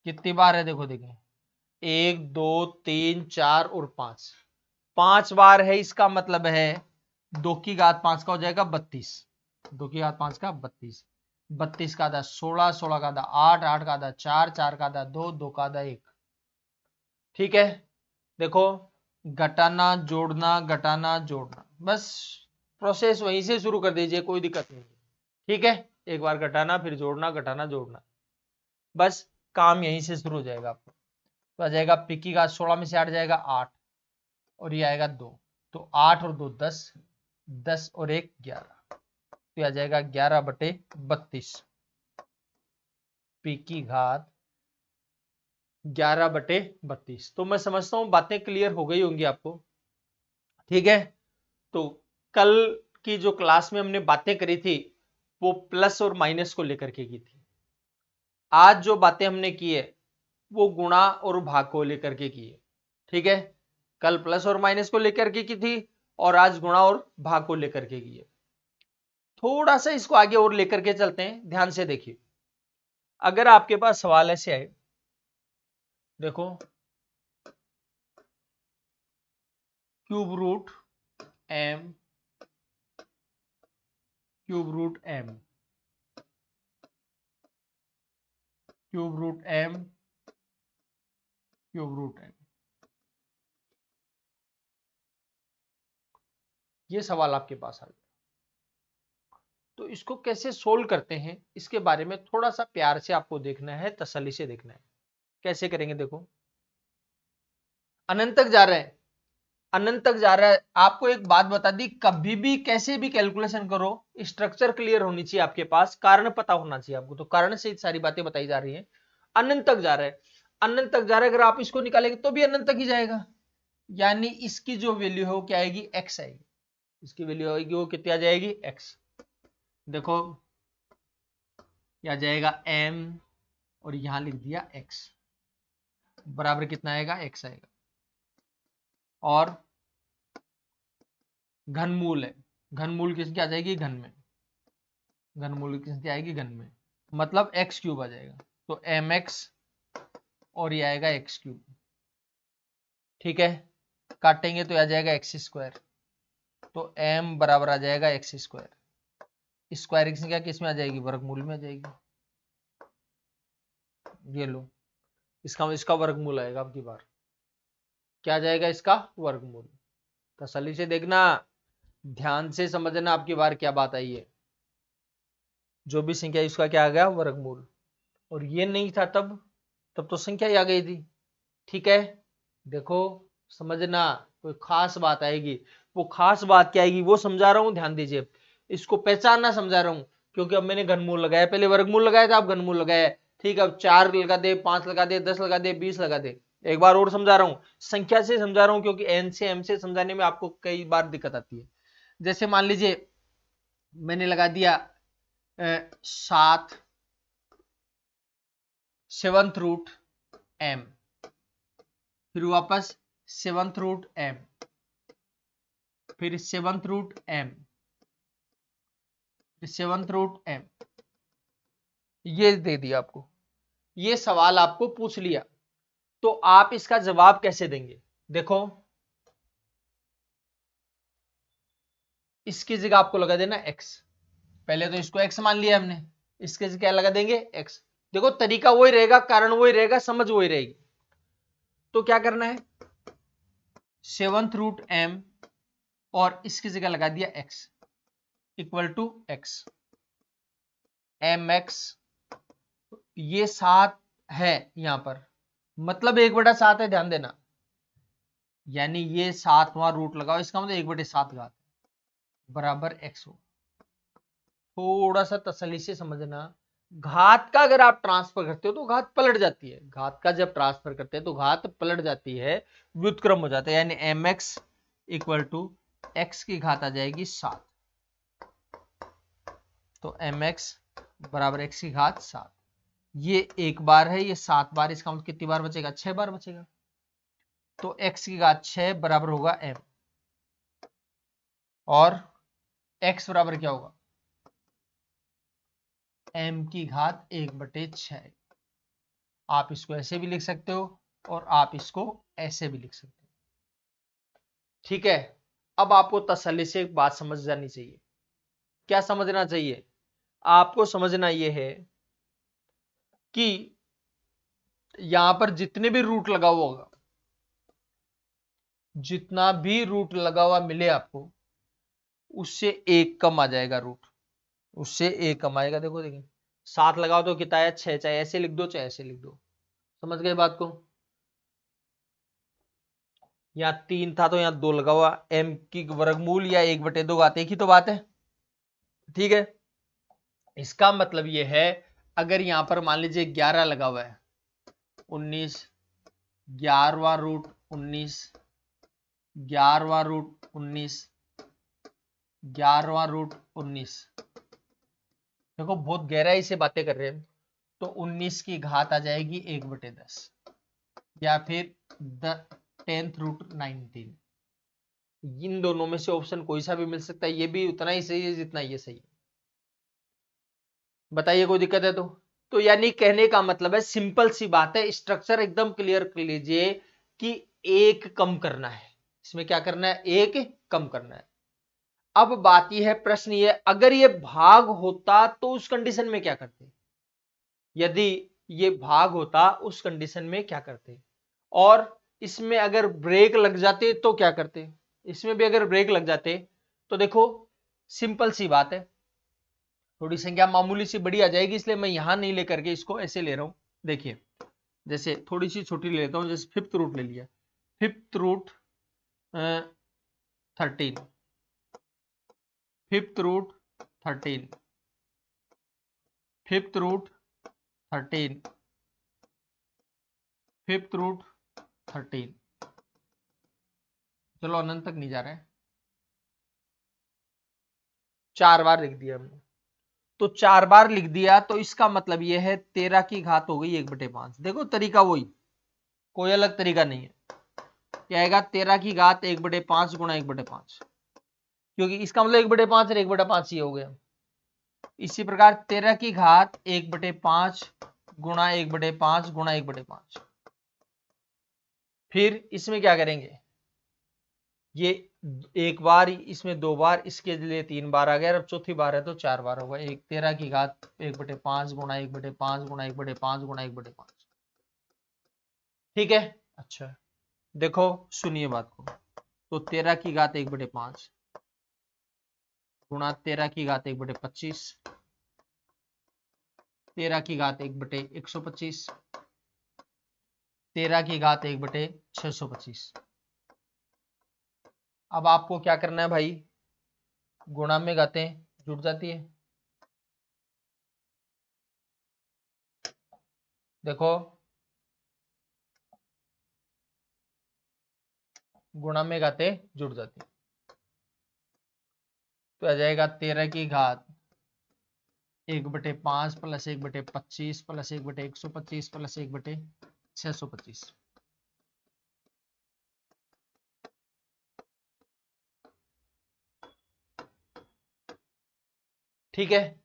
कितनी बार है, देखो देखें, 1 2 3 4 और 5, 5 बार है। इसका मतलब है 2 की घात 5 का हो जाएगा 32, 2 की घात 5 का 32, 32 का आधा 16, 16 का आधा 8, 8 का आधा 4, 4 का आधा 2, 2 का आधा 1। ठीक है, देखो घटाना जोड़ना घटाना जोड़ना, बस प्रोसेस वहीं से शुरू कर दीजिए, कोई दिक्कत नहीं। ठीक है, एक बार घटाना फिर जोड़ना घटाना जोड़ना, बस काम यहीं से शुरू हो जाएगा आपको। तो आ जाएगा पी की घात 16 में से 8 जाएगा 8 और ये आएगा 2, तो 8 और 2 10, 10 और 1 11, तो आ जाएगा 11/32 पी की घात 11/32। तो मैं समझता हूं बातें क्लियर हो गई होंगी आपको। ठीक है, तो कल की जो क्लास में हमने बातें करी थी वो प्लस और माइनस को लेकर के की थी। आज जो बातें हमने की है वो गुणा और भाग को लेकर के की है। ठीक है, कल प्लस और माइनस को लेकर के की थी और आज गुणा और भाग को लेकर के की है। थोड़ा सा इसको आगे और लेकर के चलते हैं, ध्यान से देखिए। अगर आपके पास सवाल ऐसे आए, देखो cube root m cube root m, cube root m, cube root m। ये सवाल आपके पास आ गया। तो इसको कैसे सोल्व करते हैं इसके बारे में थोड़ा सा प्यार से आपको देखना है, तसल्ली से देखना है। कैसे करेंगे देखो, अनंत तक जा रहा है, अनंत तक जा रहा है। आपको एक बात बता दी, कभी भी कैसे भी कैलकुलेशन करो स्ट्रक्चर क्लियर होनी चाहिए आपके पास, कारण पता होना चाहिए आपको। तो कारण से सारी बातें बताई जा रही है। अनंत तक जा रहा है, अनंत तक जा रहा है, अगर आप इसको निकालेंगे तो भी अनंत तक ही जाएगा। यानी इसकी जो वैल्यू है वो क्या आएगी, एक्स आएगी। इसकी वैल्यू आएगी वो कितनी आ जाएगी, एक्स। देखो क्या जाएगा m, और यहां लिख दिया x, बराबर कितना आएगा, x आएगा। और घनमूल है, घनमूल किसकी आ जाएगी, घन में, घनमूल किसकी आएगी, घन में, मतलब x क्यूब आ जाएगा। तो mx और ये आएगा x क्यूब। ठीक है, काटेंगे तो आ जाएगा एक्स स्क्वायर। तो m बराबर आ जाएगा एक्स स्क्वायर। स्क्वायर की संख्या किस में आ जाएगी, वर्गमूल में आ जाएगी। ये लो, इसका वर्गमूल आएगा अब की बार, क्या जाएगा, इसका वर्गमूल। तसल्ली से देखना, ध्यान से समझना आपकी बार क्या बात आई है। जो भी संख्या इसका क्या आ गया, वर्गमूल। और ये नहीं था तब तो संख्या ही आ गई थी। ठीक है, देखो समझना, कोई खास बात आएगी, वो खास बात क्या आएगी वो समझा रहा हूं, ध्यान दीजिए। इसको पहचानना समझा रहा हूं, क्योंकि अब मैंने घनमूल लगाया, पहले वर्गमूल लगाया था, अब घनमूल लगाया। ठीक है, अब 4 लगा दे, 5 लगा दे, 10 लगा दे, 20 लगा दे। एक बार और समझा रहा हूं, संख्या से समझा रहा हूं, क्योंकि एन से एम से समझाने में आपको कई बार दिक्कत आती है। जैसे मान लीजिए मैंने लगा दिया 7 सेवंथ रूट m, फिर वापस 7th रूट m, फिर 7th रूट m, फिर 7th रूट m। ये दे दिया आपको, ये सवाल आपको पूछ लिया, तो आप इसका जवाब कैसे देंगे। देखो इसकी जगह आपको लगा देना x, पहले तो इसको x मान लिया हमने, इसके जगह क्या लगा देंगे x। देखो तरीका वही रहेगा, कारण वही रहेगा, समझ वही रहेगी। तो क्या करना है, 7th रूट m और इसकी जगह लगा दिया x equal to x, mx। ये 7 है यहां पर, मतलब 1/7 है, ध्यान देना। यानी ये 7वां रूट लगाओ, इसका मतलब 1/7 घात बराबर x हो। थोड़ा सा तसल्ली से समझना, घात का अगर आप ट्रांसफर करते हो तो घात पलट जाती है। घात का जब ट्रांसफर करते हैं तो घात पलट जाती है, व्युत्क्रम हो जाता है। यानी mx इक्वल टू x की घात आ जाएगी 7। तो mx बराबर x की घात 7। ये एक बार है, ये 7 बार, इसका मतलब कितनी बार बचेगा, 6 बार बचेगा। तो x की घात 6 बराबर होगा m, और x बराबर क्या होगा, m की घात 1/6। आप इसको ऐसे भी लिख सकते हो और आप इसको ऐसे भी लिख सकते हो। ठीक है, अब आपको तसल्ली से एक बात समझ जानी चाहिए। क्या समझना चाहिए, आपको समझना यह है कि यहां पर जितने भी रूट लगा हुआ होगा, जितना भी रूट लगा हुआ मिले आपको, उससे एक कम आ जाएगा रूट, उससे एक कम आएगा। देखो देखिए 7 लगाओ तो कितना है, 6, चाहे ऐसे लिख दो चाहे ऐसे लिख दो। समझ गए बात को, यहां 3 था तो यहां 2 लगा हुआ, m की वर्गमूल या 1/2 घात, एक ही तो बात है। ठीक है, इसका मतलब यह है, अगर यहां पर मान लीजिए 11 लगा हुआ है, 19, 11वां रूट 19, 11वां रूट 19, 11वां रूट 19। देखो बहुत गहराई से बातें कर रहे हैं, तो 19 की घात आ जाएगी 1/10, या फिर 10th रूट 19। इन दोनों में से ऑप्शन कोई सा भी मिल सकता है, ये भी उतना ही सही है जितना ये सही है। बताइए कोई दिक्कत है तो यानी कहने का मतलब है, सिंपल सी बात है, स्ट्रक्चर एकदम क्लियर कर लीजिए कि एक कम करना है। इसमें क्या करना है, एक कम करना है। अब बात यह है, प्रश्न ये अगर ये भाग होता तो उस कंडीशन में क्या करते, यदि ये भाग होता उस कंडीशन में क्या करते, और इसमें अगर ब्रेक लग जाते तो क्या करते, इसमें भी अगर ब्रेक लग जाते तो देखो सिंपल सी बात है, थोड़ी संख्या मामूली सी बड़ी आ जाएगी, इसलिए मैं यहां नहीं लेकर के इसको ऐसे ले रहा हूं। देखिए जैसे थोड़ी सी छोटी ले लेता हूं, जैसे फिफ्थ रूट ले लिया, fifth root 13, fifth root 13, fifth root 13, fifth root 13, चलो अनंत तक नहीं जा रहा है, 4 बार लिख दिया हमने, तो 4 बार लिख दिया तो इसका मतलब यह है 13 की घात हो गई 1/5। देखो तरीका वही, कोई अलग तरीका नहीं है, क्या आएगा 13 की घात 1/5 गुणा 1/5, क्योंकि इसका मतलब 1/5 और 1/5 ही हो गया। इसी प्रकार 13 की घात 1/5 गुणा 1/5 गुणा 1/5, फिर इसमें क्या करेंगे, ये एक बार, इसमें 2 बार, इसके लिए 3 बार आ गया, अब चौथी बार है तो 4 बार होगा। 13 की घात 1/5 गुणा 1/5 गुणा 1/5 गुणा 1/5, ठीक है। अच्छा देखो सुनिए बात को, तो 13 की घात 1/5 गुणा 13 की घात 1/25, 13 की घात 1/125, 13 की घात 1/625। अब आपको क्या करना है भाई, गुणा में घातें जुड़ जाती है, देखो गुणा में घातें जुड़ जाती है, तो आ जाएगा 13 की घात 1/5 प्लस 1/25 प्लस 1/125 प्लस 1/625। ठीक है,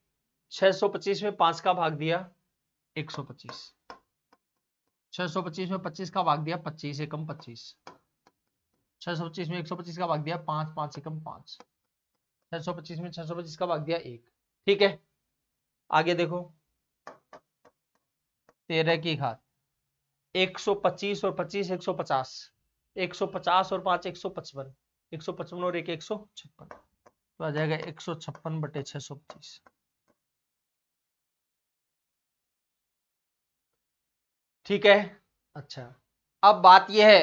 625 में 5 का भाग दिया 125, 625 में 25 का भाग दिया 25 एकम 25, 625 में 125 का भाग दिया 5, 5 एकम 5, 625 में 625 का भाग दिया 1। ठीक है, आगे देखो 13 की घात 125 और 25 150, 150 और 5 155, 155 और 1 156, तो आ जाएगा 156/625। ठीक है। अच्छा अब बात यह है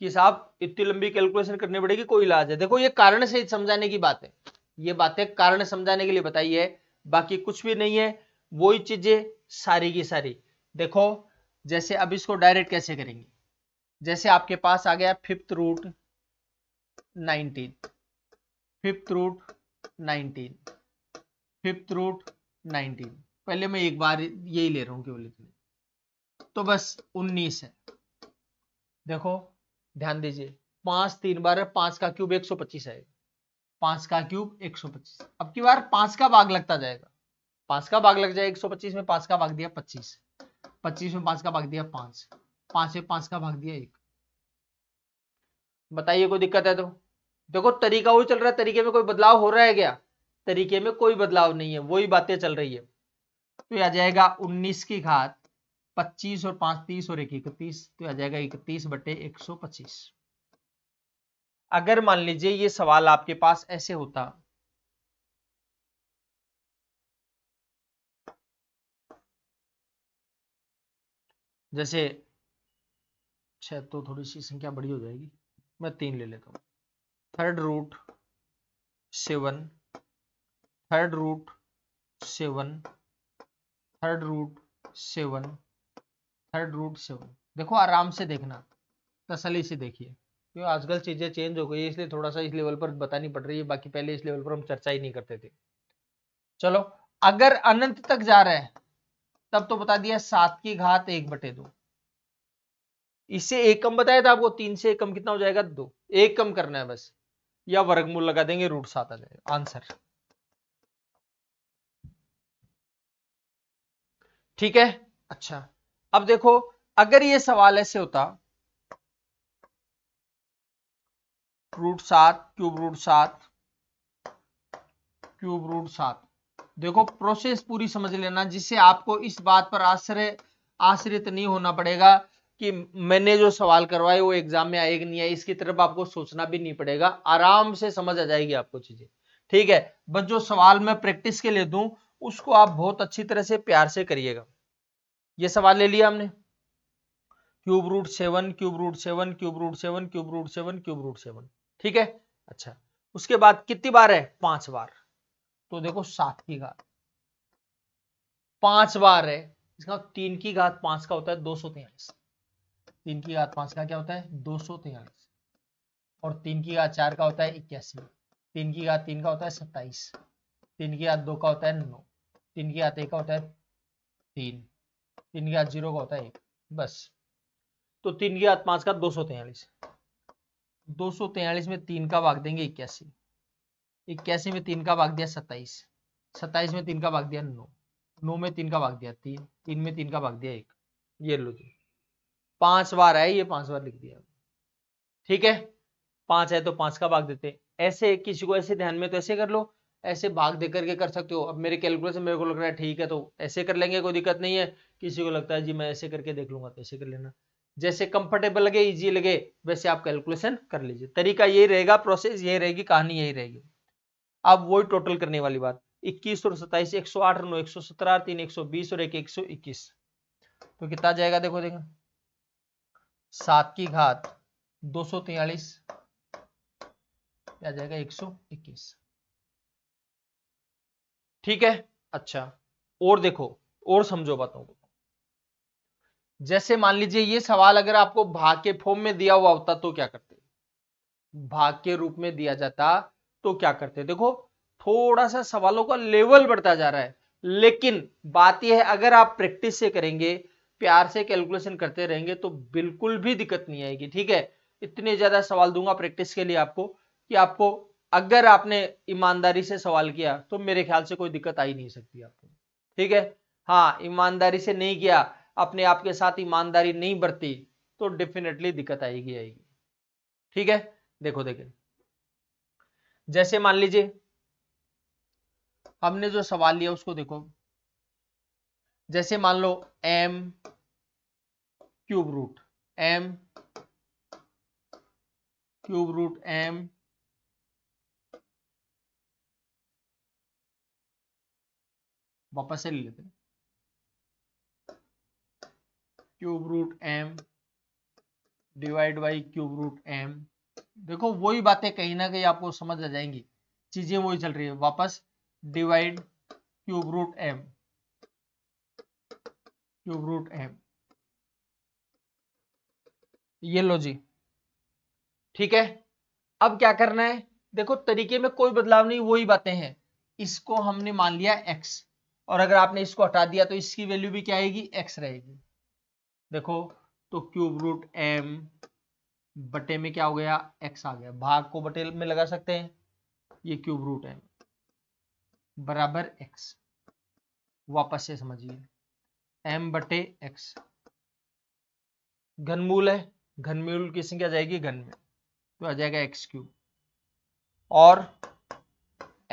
कि साहब इतनी लंबी कैलकुलेशन करनी पड़ेगी, कोई इलाज है, देखो ये कारण से समझाने की बात है, ये बातें कारण समझाने के लिए बताई है, बाकी कुछ भी नहीं है, वही चीजें सारी की सारी। देखो जैसे अब इसको डायरेक्ट कैसे करेंगे, जैसे आपके पास आ गया fifth root 19, fifth root 19, fifth root 19, पहले मैं एक बार यही ले रहा हूं केवल इतने, तो बस 19 है। देखो ध्यान दीजिए, 5 3 बार है, 5 का क्यूब 125 है, 5 का क्यूब 125, अब की बार 5 का भाग लगता जाएगा, 5 का भाग लग जाएगा, 125 में 5 का भाग दिया 25, 25 में 5 का भाग दिया 5, 5 में 5 का भाग दिया 1। बताइए कोई दिक्कत है तो, देखो तरीका वही चल रहा है, तरीके में कोई बदलाव हो रहा है क्या, तरीके में कोई बदलाव नहीं है, वही बातें चल रही है। तो आ जाएगा 19 की घात 25 और 5 30 और 1 31, तो आ जाएगा 31/125। अगर मान लीजिए ये सवाल आपके पास ऐसे होता, जैसे तो थोड़ी सी संख्या बड़ी हो जाएगी, मैं 3 ले लेता हूं, third root 7, third root 7, third root 7, third root 7। देखो आराम से देखना, तसल्ली से देखिए, क्योंकि आजकल चीजें चेंज हो गई है, इसलिए थोड़ा सा इस लेवल पर बतानी पड़ रही है, बाकी पहले इस लेवल पर हम चर्चा ही नहीं करते थे। चलो अगर अनंत तक जा रहा है तब तो बता दिया 7 की घात 1/2, इससे एक कम बताया था आपको, 3 से एक कम कितना हो जाएगा 2, एक कम करना है बस, या वर्गमूल लगा देंगे, √7 आ जाएगा आंसर। ठीक है। अच्छा अब देखो अगर ये सवाल ऐसे होता, √7 क्यूब √7 क्यूब रूट 7। देखो प्रोसेस पूरी समझ लेना, जिससे आपको इस बात पर आश्रित नहीं होना पड़ेगा कि मैंने जो सवाल करवाए वो एग्जाम में आएगा नहीं है, इसकी तरफ आपको सोचना भी नहीं पड़ेगा, आराम से समझ आ जाएगी आपको चीजें। ठीक है, बस जो सवाल मैं प्रैक्टिस के लिए दूं उसको आप बहुत अच्छी तरह से प्यार से करिएगा। ये सवाल ले लिया हमने, cube root 7, cube root 7, cube root 7, cube root 7, cube root 7। ठीक है, अच्छा उसके बाद कितनी बार है? 5 बार। तो देखो 7 की घात 5 बार है, इसका 3 की घात 5 का होता है 243। 3 की घात 5 का क्या होता है? 243। और 3 की घात 4 का होता है 81। 3 की घात 3 का होता है 27। 3 की घात 2 का होता है 9। 3 की घात 1 का होता है 3। 3 की घात 0 का होता है 1। बस। तो 3 की घात 5 का 243। 243 में 3 का भाग देंगे 81। 81 में 3 का भाग दिया 27। 27 में 3 का भाग दिया 9। 9 में 3 का भाग दिया 3। 3 में 3 का भाग दिया 1। ये लो जी, 5 बार है, ये 5 बार लिख दिया। ठीक है, 5 है तो 5 का भाग देते। ऐसे किसी को ऐसे ध्यान में तो ऐसे कर लो, ऐसे भाग दे करके कर सकते हो। अब मेरे कैलकुलेशन मेरे को लग रहा है ठीक है तो ऐसे कर लेंगे, कोई दिक्कत नहीं है। किसी को लगता है जी मैं ऐसे करके देख लूंगा तो ऐसे कर लेना, जैसे कंफर्टेबल लगे, इजी लगे वैसे आप कैलकुलेशन कर लीजिए। तरीका यही रहेगा, प्रोसेस यही रहेगी, कहानी यही रहेगी। अब वही टोटल करने वाली बात, 21 और 27, 108 और 9, 117, 3 120 और 1 121। तो कितना जाएगा? देखो देखो, 7 की घात 243 क्या जाएगा? 121। ठीक है, अच्छा और देखो और समझो बातों को। जैसे मान लीजिए ये सवाल अगर आपको भाग के फॉर्म में दिया हुआ होता तो क्या करते? भाग के रूप में दिया जाता तो क्या करते? देखो थोड़ा सा सवालों का लेवल बढ़ता जा रहा है, लेकिन बात यह है अगर आप प्रैक्टिस से करेंगे, प्यार से कैलकुलेशन करते रहेंगे तो बिल्कुल भी दिक्कत नहीं आएगी। ठीक है, इतने ज्यादा सवाल दूंगा प्रैक्टिस के लिए आपको कि आपको अगर आपने ईमानदारी से सवाल किया तो मेरे ख्याल से कोई दिक्कत आ ही नहीं सकती आपको। ठीक है, हाँ ईमानदारी से नहीं किया, अपने आप के साथ ईमानदारी नहीं बरती तो डेफिनेटली दिक्कत आएगी आएगी। ठीक है, देखो देखें, जैसे मान लीजिए हमने जो सवाल लिया उसको देखो, जैसे मान लो m cube root m cube root m वापस से ले लेते हैं, cube root m divide by cube root m। देखो वही बातें कहीं ना कहीं आपको समझ आ जाएंगी, चीजें वही चल रही है। वापस divide cube root m, cube root m, ये लो जी। ठीक है, अब क्या करना है? देखो तरीके में कोई बदलाव नहीं, वही बातें हैं। इसको हमने मान लिया x, और अगर आपने इसको हटा दिया तो इसकी वैल्यू भी क्या आएगी? x रहेगी। देखो तो क्यूब रूट m बटे में क्या हो गया? x आ गया। भाग को बटे में लगा सकते हैं, ये क्यूब रूट m बराबर x। वापस से समझिए, m बटे x घनमूल है, घनमूल की संख्या जाएगी घन में तो आ जाएगा x क्यूब, और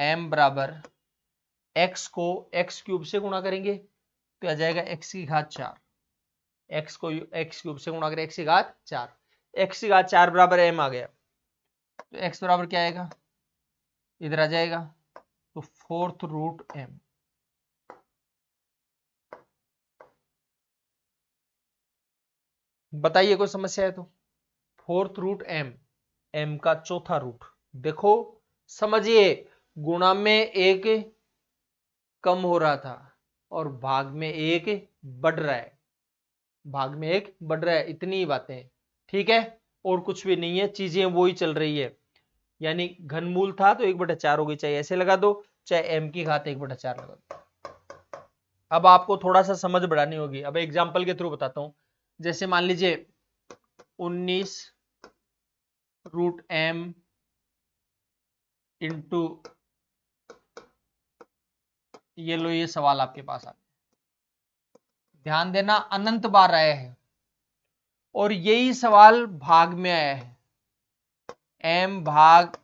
m बराबर x को x क्यूब से गुणा करेंगे तो आ जाएगा x की घात 4। x को x क्यूब से गुणा करें x की घात 4, x की घात 4 बराबर m आ गया। तो x बराबर क्या आएगा? इधर आ जाएगा तो 4th रूट m। बताइए कोई समस्या है तो? 4th रूट m, m का चौथा रूट। देखो समझिए, गुणा में एक कम हो रहा था और भाग में एक बढ़ रहा है, भाग में एक बढ़ रहा है, इतनी ही बातें। ठीक है, और कुछ भी नहीं है, चीजें वही चल रही है। यानी घनमूल था तो 1/4 हो गई, चाहे ऐसे लगा दो चाहे m की घात 1/4 लगा दो। अब आपको थोड़ा सा समझ बढ़ानी होगी, अब एग्जाम्पल के थ्रू बताता हूं। जैसे मान लीजिए 19 रूट m इंटू, ये लो ये सवाल आपके पास आ, ध्यान देना अनंत बार आया है और यही सवाल भाग में आया है, m भाग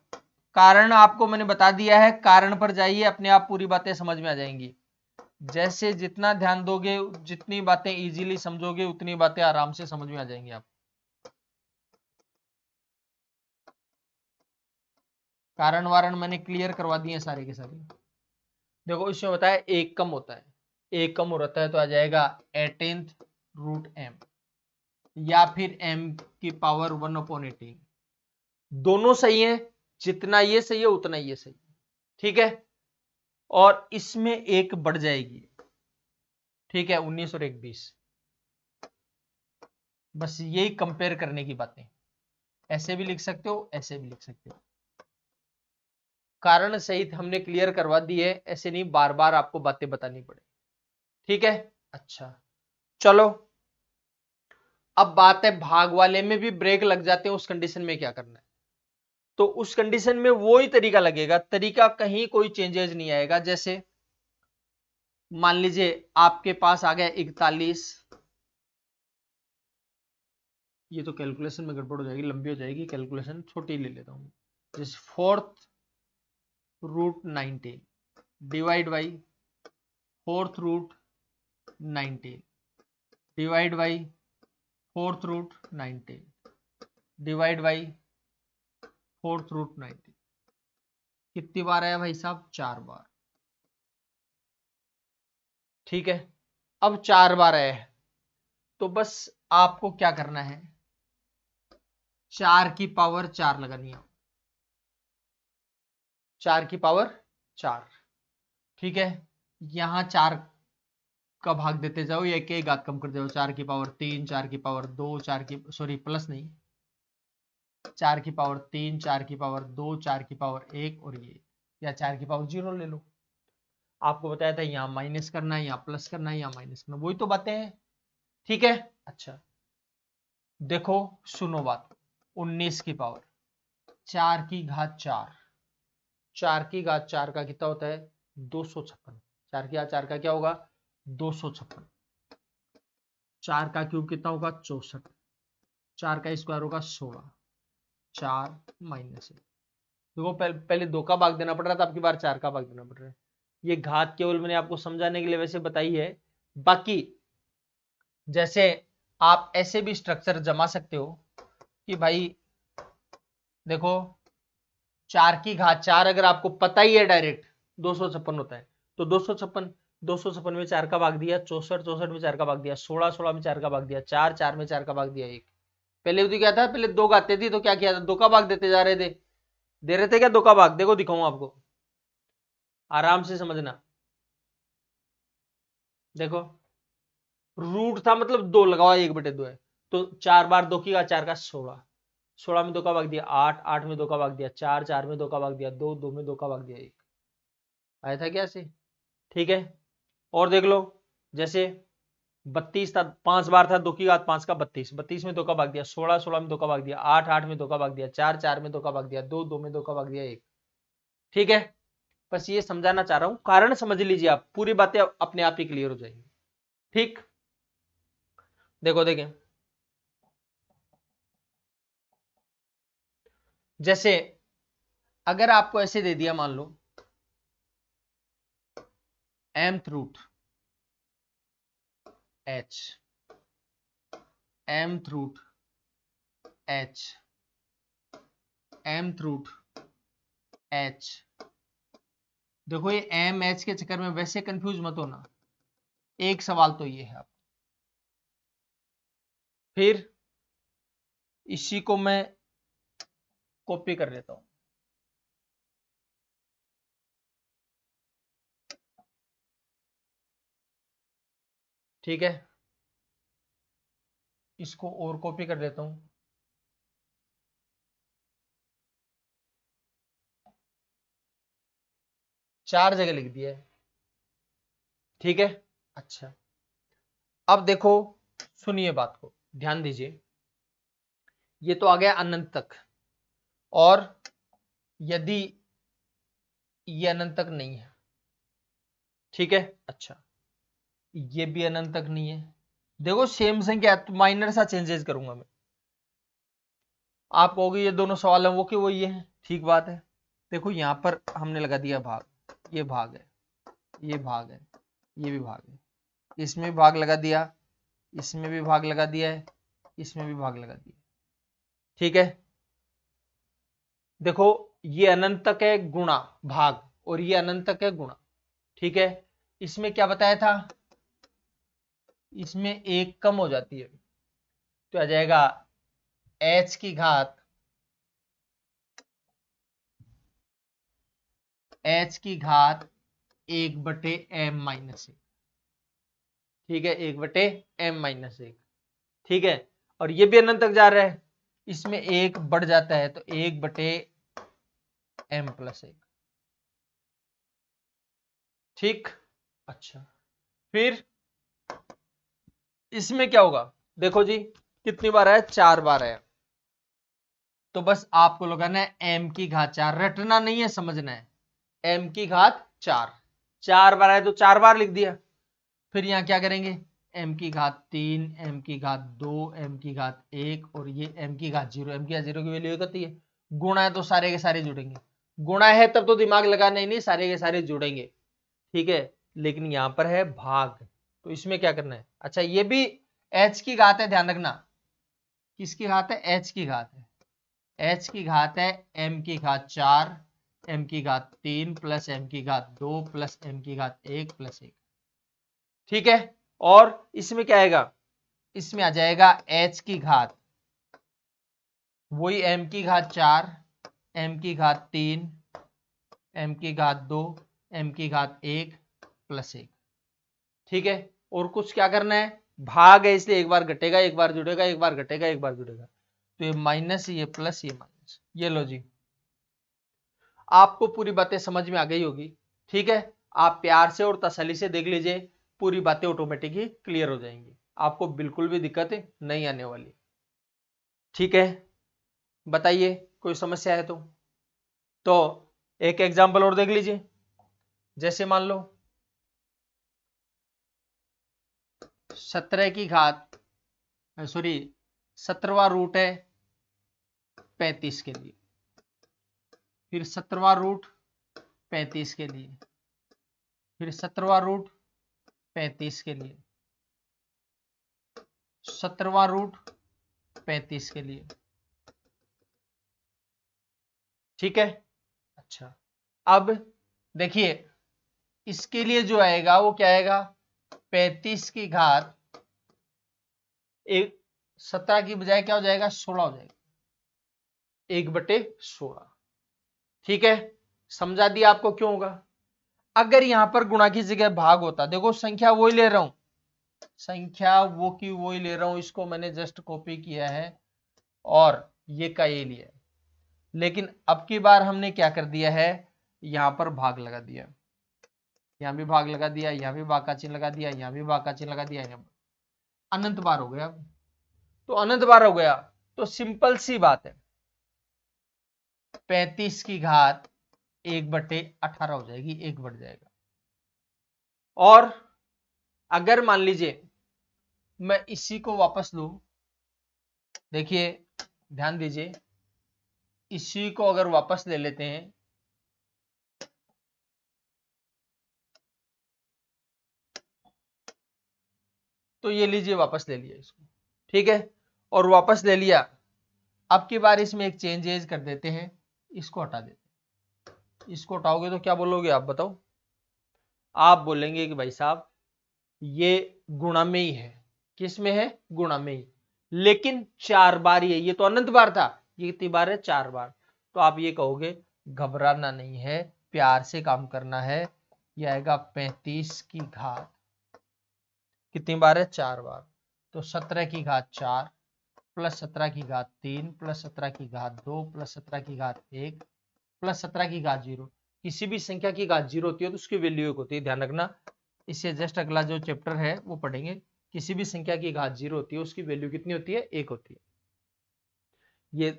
कारण आपको मैंने बता दिया है, कारण पर जाइए, अपने आप पूरी बातें समझ में आ जाएंगी। जैसे जितना ध्यान दोगे, जितनी बातें इजीली समझोगे, उतनी बातें आराम से समझ में आ जाएंगी आप। कारण वारण मैंने क्लियर करवा दिए सारे के सारे। देखो इसमें बताया एक कम होता है, एक कम होता है तो आ जाएगा 18th रूट m, या फिर m की पावर 1/18। दोनों सही है, जितना ये सही है उतना ये सही है, ठीक है। और इसमें एक बढ़ जाएगी, ठीक है, 19 और 1 20। बस यही कंपेयर करने की बातें, ऐसे भी लिख सकते हो, ऐसे भी लिख सकते हो। कारण सहित हमने क्लियर करवा दी है, ऐसे नहीं बार बार आपको बातें बतानी पड़े, ठीक है। अच्छा चलो, अब बात है भाग वाले में भी ब्रेक लग जाते हैं, उस कंडीशन में क्या करना है। तो उस कंडीशन में वो ही तरीका लगेगा, तरीका कहीं कोई चेंजेस नहीं आएगा। जैसे मान लीजिए आपके पास आ गया 41, ये तो कैलकुलेशन में गड़बड़ हो जाएगी, लंबी हो जाएगी कैलकुलेशन, छोटी ले लेता हूं। जैसे 4th root 19 divide by 4th root 19 divide by 4th root 19 divide by 4th root 19। कितनी बार आया भाई साहब? 4 बार, ठीक है। अब 4 बार आया है तो बस आपको क्या करना है, 4 की पावर 4 लगानी है, 4 की पावर 4, ठीक है। यहां 4 का भाग देते जाओ, एक एक घात कम कर जाओ, 4 की पावर 3, 4 की पावर 2, 4 की सॉरी प्लस नहीं, 4 की पावर 3, 4 की पावर 2, 4 की पावर 1 और ये, या 4 की पावर 0 ले लो। आपको बताया था यहां माइनस करना है, यहां प्लस करना है, यहां माइनस करना, वही तो बातें हैं, ठीक है। अच्छा देखो सुनो बात, 19 की पावर 4 की घात 4, 4 की घात 4 का कितना होता है? 256। 4 की घात 4 का क्या होगा? 256। 4 का क्यूब कितना होगा? 64। 4 का स्क्वायर होगा 16। 4 माइनस 1। देखो पहले 2 का भाग देना पड़ रहा था, आपकी बार 4 का भाग देना पड़ रहा है। ये घात केवल मैंने आपको समझाने के लिए वैसे बताई है, बाकी जैसे आप ऐसे भी स्ट्रक्चर जमा सकते हो कि भाई देखो 4 की घात 4 अगर आपको पता ही है डायरेक्ट 256 होता है, तो 256 में 4 का भाग दिया, 64 में 4 का भाग दिया, 16 में 4 का भाग दिया, 4 में 4 का भाग दिया 1। पहले तो क्या था, पहले 2 गाते थी तो क्या किया था, 2 का भाग देते जा रहे थे, दे रहे थे क्या 2 का भाग? देखो दिखाऊं आपको, आराम से समझना। देखो रूट था मतलब 2 लगाओ, 1/2 है, तो 4 बार 2 की घात 4 का 16, 16 में 2 का भाग दिया 8, 8 में 2 का भाग दिया 4, 4 में 2 का भाग दिया 2, 2 में 2 का भाग दिया 1। आया था क्या ऐसे? ठीक है। और देख लो जैसे 32 था, 5 बार था, 2 की घात 5 का 32, 32 में 2 का भाग दिया 16, 16 में 2 का भाग दिया 8, 8 में 2 का भाग दिया 4, 4 में 2 का भाग दिया 2, 2 में 2 का भाग दिया 1। ठीक है, बस ये समझाना चाह रहा हूं, कारण समझ लीजिए, आप पूरी बातें अपने आप ही क्लियर हो जाएंगी। ठीक, देखो देखें, जैसे अगर आपको ऐसे दे दिया, मान लो mth root h, mth root h, mth root h। देखो ये एम एच के चक्कर में वैसे कंफ्यूज मत होना, एक सवाल तो ये है। फिर इसी को मैं कॉपी कर लेता हूं, ठीक है, इसको और कॉपी कर लेता हूं, 4 जगह लिख दिया है, ठीक है। अच्छा अब देखो, सुनिए बात को, ध्यान दीजिए, ये तो आ गया अनंत तक, और यदि ये अनंत तक नहीं है, ठीक है। अच्छा ये भी अनंत तक नहीं है, देखो सेम संख्या तो माइनर सा चेंजेस करूंगा मैं। आप कहोगे ये दोनों सवाल हैं वो कि वो ये है, ठीक बात है, देखो यहां पर हमने लगा दिया भाग, ये भाग है, ये भाग है, ये भी भाग है, इसमें भी भाग लगा दिया, इसमें भी भाग लगा दिया है, इसमें भी भाग लगा दिया। ठीक है, देखो ये अनंत तक है गुणा भाग, और ये अनंत तक है गुणा। ठीक है, इसमें क्या बताया था, इसमें एक कम हो जाती है, तो आ जाएगा h की घात एक बटे m माइनस एक। ठीक है, एक बटे m माइनस एक। ठीक है, और ये भी अनंत तक जा रहा है, इसमें एक बढ़ जाता है, तो एक बटे m प्लस एक। ठीक, अच्छा फिर इसमें क्या होगा, देखो जी कितनी बार आया, 4 बार आया, तो बस आपको लगाना है m की घात 4, रटना नहीं है, समझना है, m की घात 4, 4 बार आया तो 4 बार लिख दिया। फिर यहां क्या करेंगे, m की घात 3, m की घात 2, m की घात 1, और ये m की घात 0, m की घात 0 की वैल्यू एक होती है, गुणा है तो सारे के सारे जुड़ेंगे, गुणा है तब तो दिमाग लगाना ही नहीं, सारे के सारे जुड़ेंगे। ठीक है, लेकिन यहां पर है भाग, तो इसमें क्या करना है, अच्छा ये भी h की घात है, ध्यान रखना, किसकी घात है, h की घात है, h की घात है m की घात 4, m की घात 3 प्लस m की घात 2 प्लस m की घात 1 प्लस 1। ठीक है, और इसमें क्या आएगा, इसमें आ जाएगा h की घात, वही m की घात 4, m की घात 3, m की घात 2, m की घात 1 प्लस 1। ठीक है, और कुछ क्या करना है, भाग है इसलिए एक बार घटेगा एक बार जुड़ेगा, एक बार घटेगा एक बार जुड़ेगा, तो ये माइनस, ये प्लस, ये माइनस, ये लो जी, आपको पूरी बातें समझ में आ गई होगी। ठीक है, आप प्यार से और तसल्ली से देख लीजिए, पूरी बातें ऑटोमेटिक ही क्लियर हो जाएंगी, आपको बिल्कुल भी दिक्कत नहीं आने वाली। ठीक है, बताइए कोई समस्या है तो एक एग्जांपल और देख लीजिए, जैसे मान लो 17 की घात, सॉरी 17वां रूट है 35 के लिए, फिर 17वां रूट 35 के लिए, फिर 17वां रूट 35 के लिए, 17वां रूट 35 के लिए। ठीक है, अच्छा अब देखिए इसके लिए जो आएगा वो क्या आएगा, 35 की घात एक 17 की बजाय क्या हो जाएगा, 16 हो जाएगा, 1/16। ठीक है, समझा दिया आपको क्यों होगा। अगर यहां पर गुणा की जगह भाग होता, देखो संख्या वही ले रहा हूं, संख्या वो की वही ले रहा हूं, इसको मैंने जस्ट कॉपी किया है और ये का ये लिया, लेकिन अब की बार हमने क्या कर दिया है, यहां पर भाग लगा दिया, यहां भी भाग लगा दिया, यहां भी भाग का चिन्ह लगा दिया, यहां भी भाग का चिन्ह लगा दिया, यहां अनंत बार हो गया। तो अनंत बार हो गया तो सिंपल सी बात है, 35 की घात 1/18 हो जाएगी, एक बढ़ जाएगा। और अगर मान लीजिए मैं इसी को वापस लूं, देखिए ध्यान दीजिए, इसी को अगर वापस ले लेते हैं, तो ये लीजिए वापस ले लिया इसको। ठीक है, और वापस ले लिया, अब की बार इसमें एक चेंजेज कर देते हैं, इसको हटा देते हैं। इसको हटाओगे तो क्या बोलोगे आप बताओ, आप बोलेंगे कि भाई साहब ये गुणा में ही है, किस में है, गुणा में ही, लेकिन 4 बार ही है, ये तो अनंत बार था, ये कितनी बार है, 4 बार। तो आप ये कहोगे घबराना नहीं है, प्यार से काम करना है, ये आएगा 35 की घात कितनी बार है, 4 बार, तो 17 की घात 4 प्लस 17 की घात 3 प्लस 17 की घात 2 प्लस 17 की घात 1 प्लस 17 की घात 0। किसी भी संख्या की घात 0 होती है तो उसकी वैल्यू 1 होती है, ध्यान रखना। इससे जस्ट अगला जो चैप्टर है वो पढ़ेंगे, किसी भी संख्या की घात 0 होती है उसकी वैल्यू कितनी होती है, 1 होती है। ये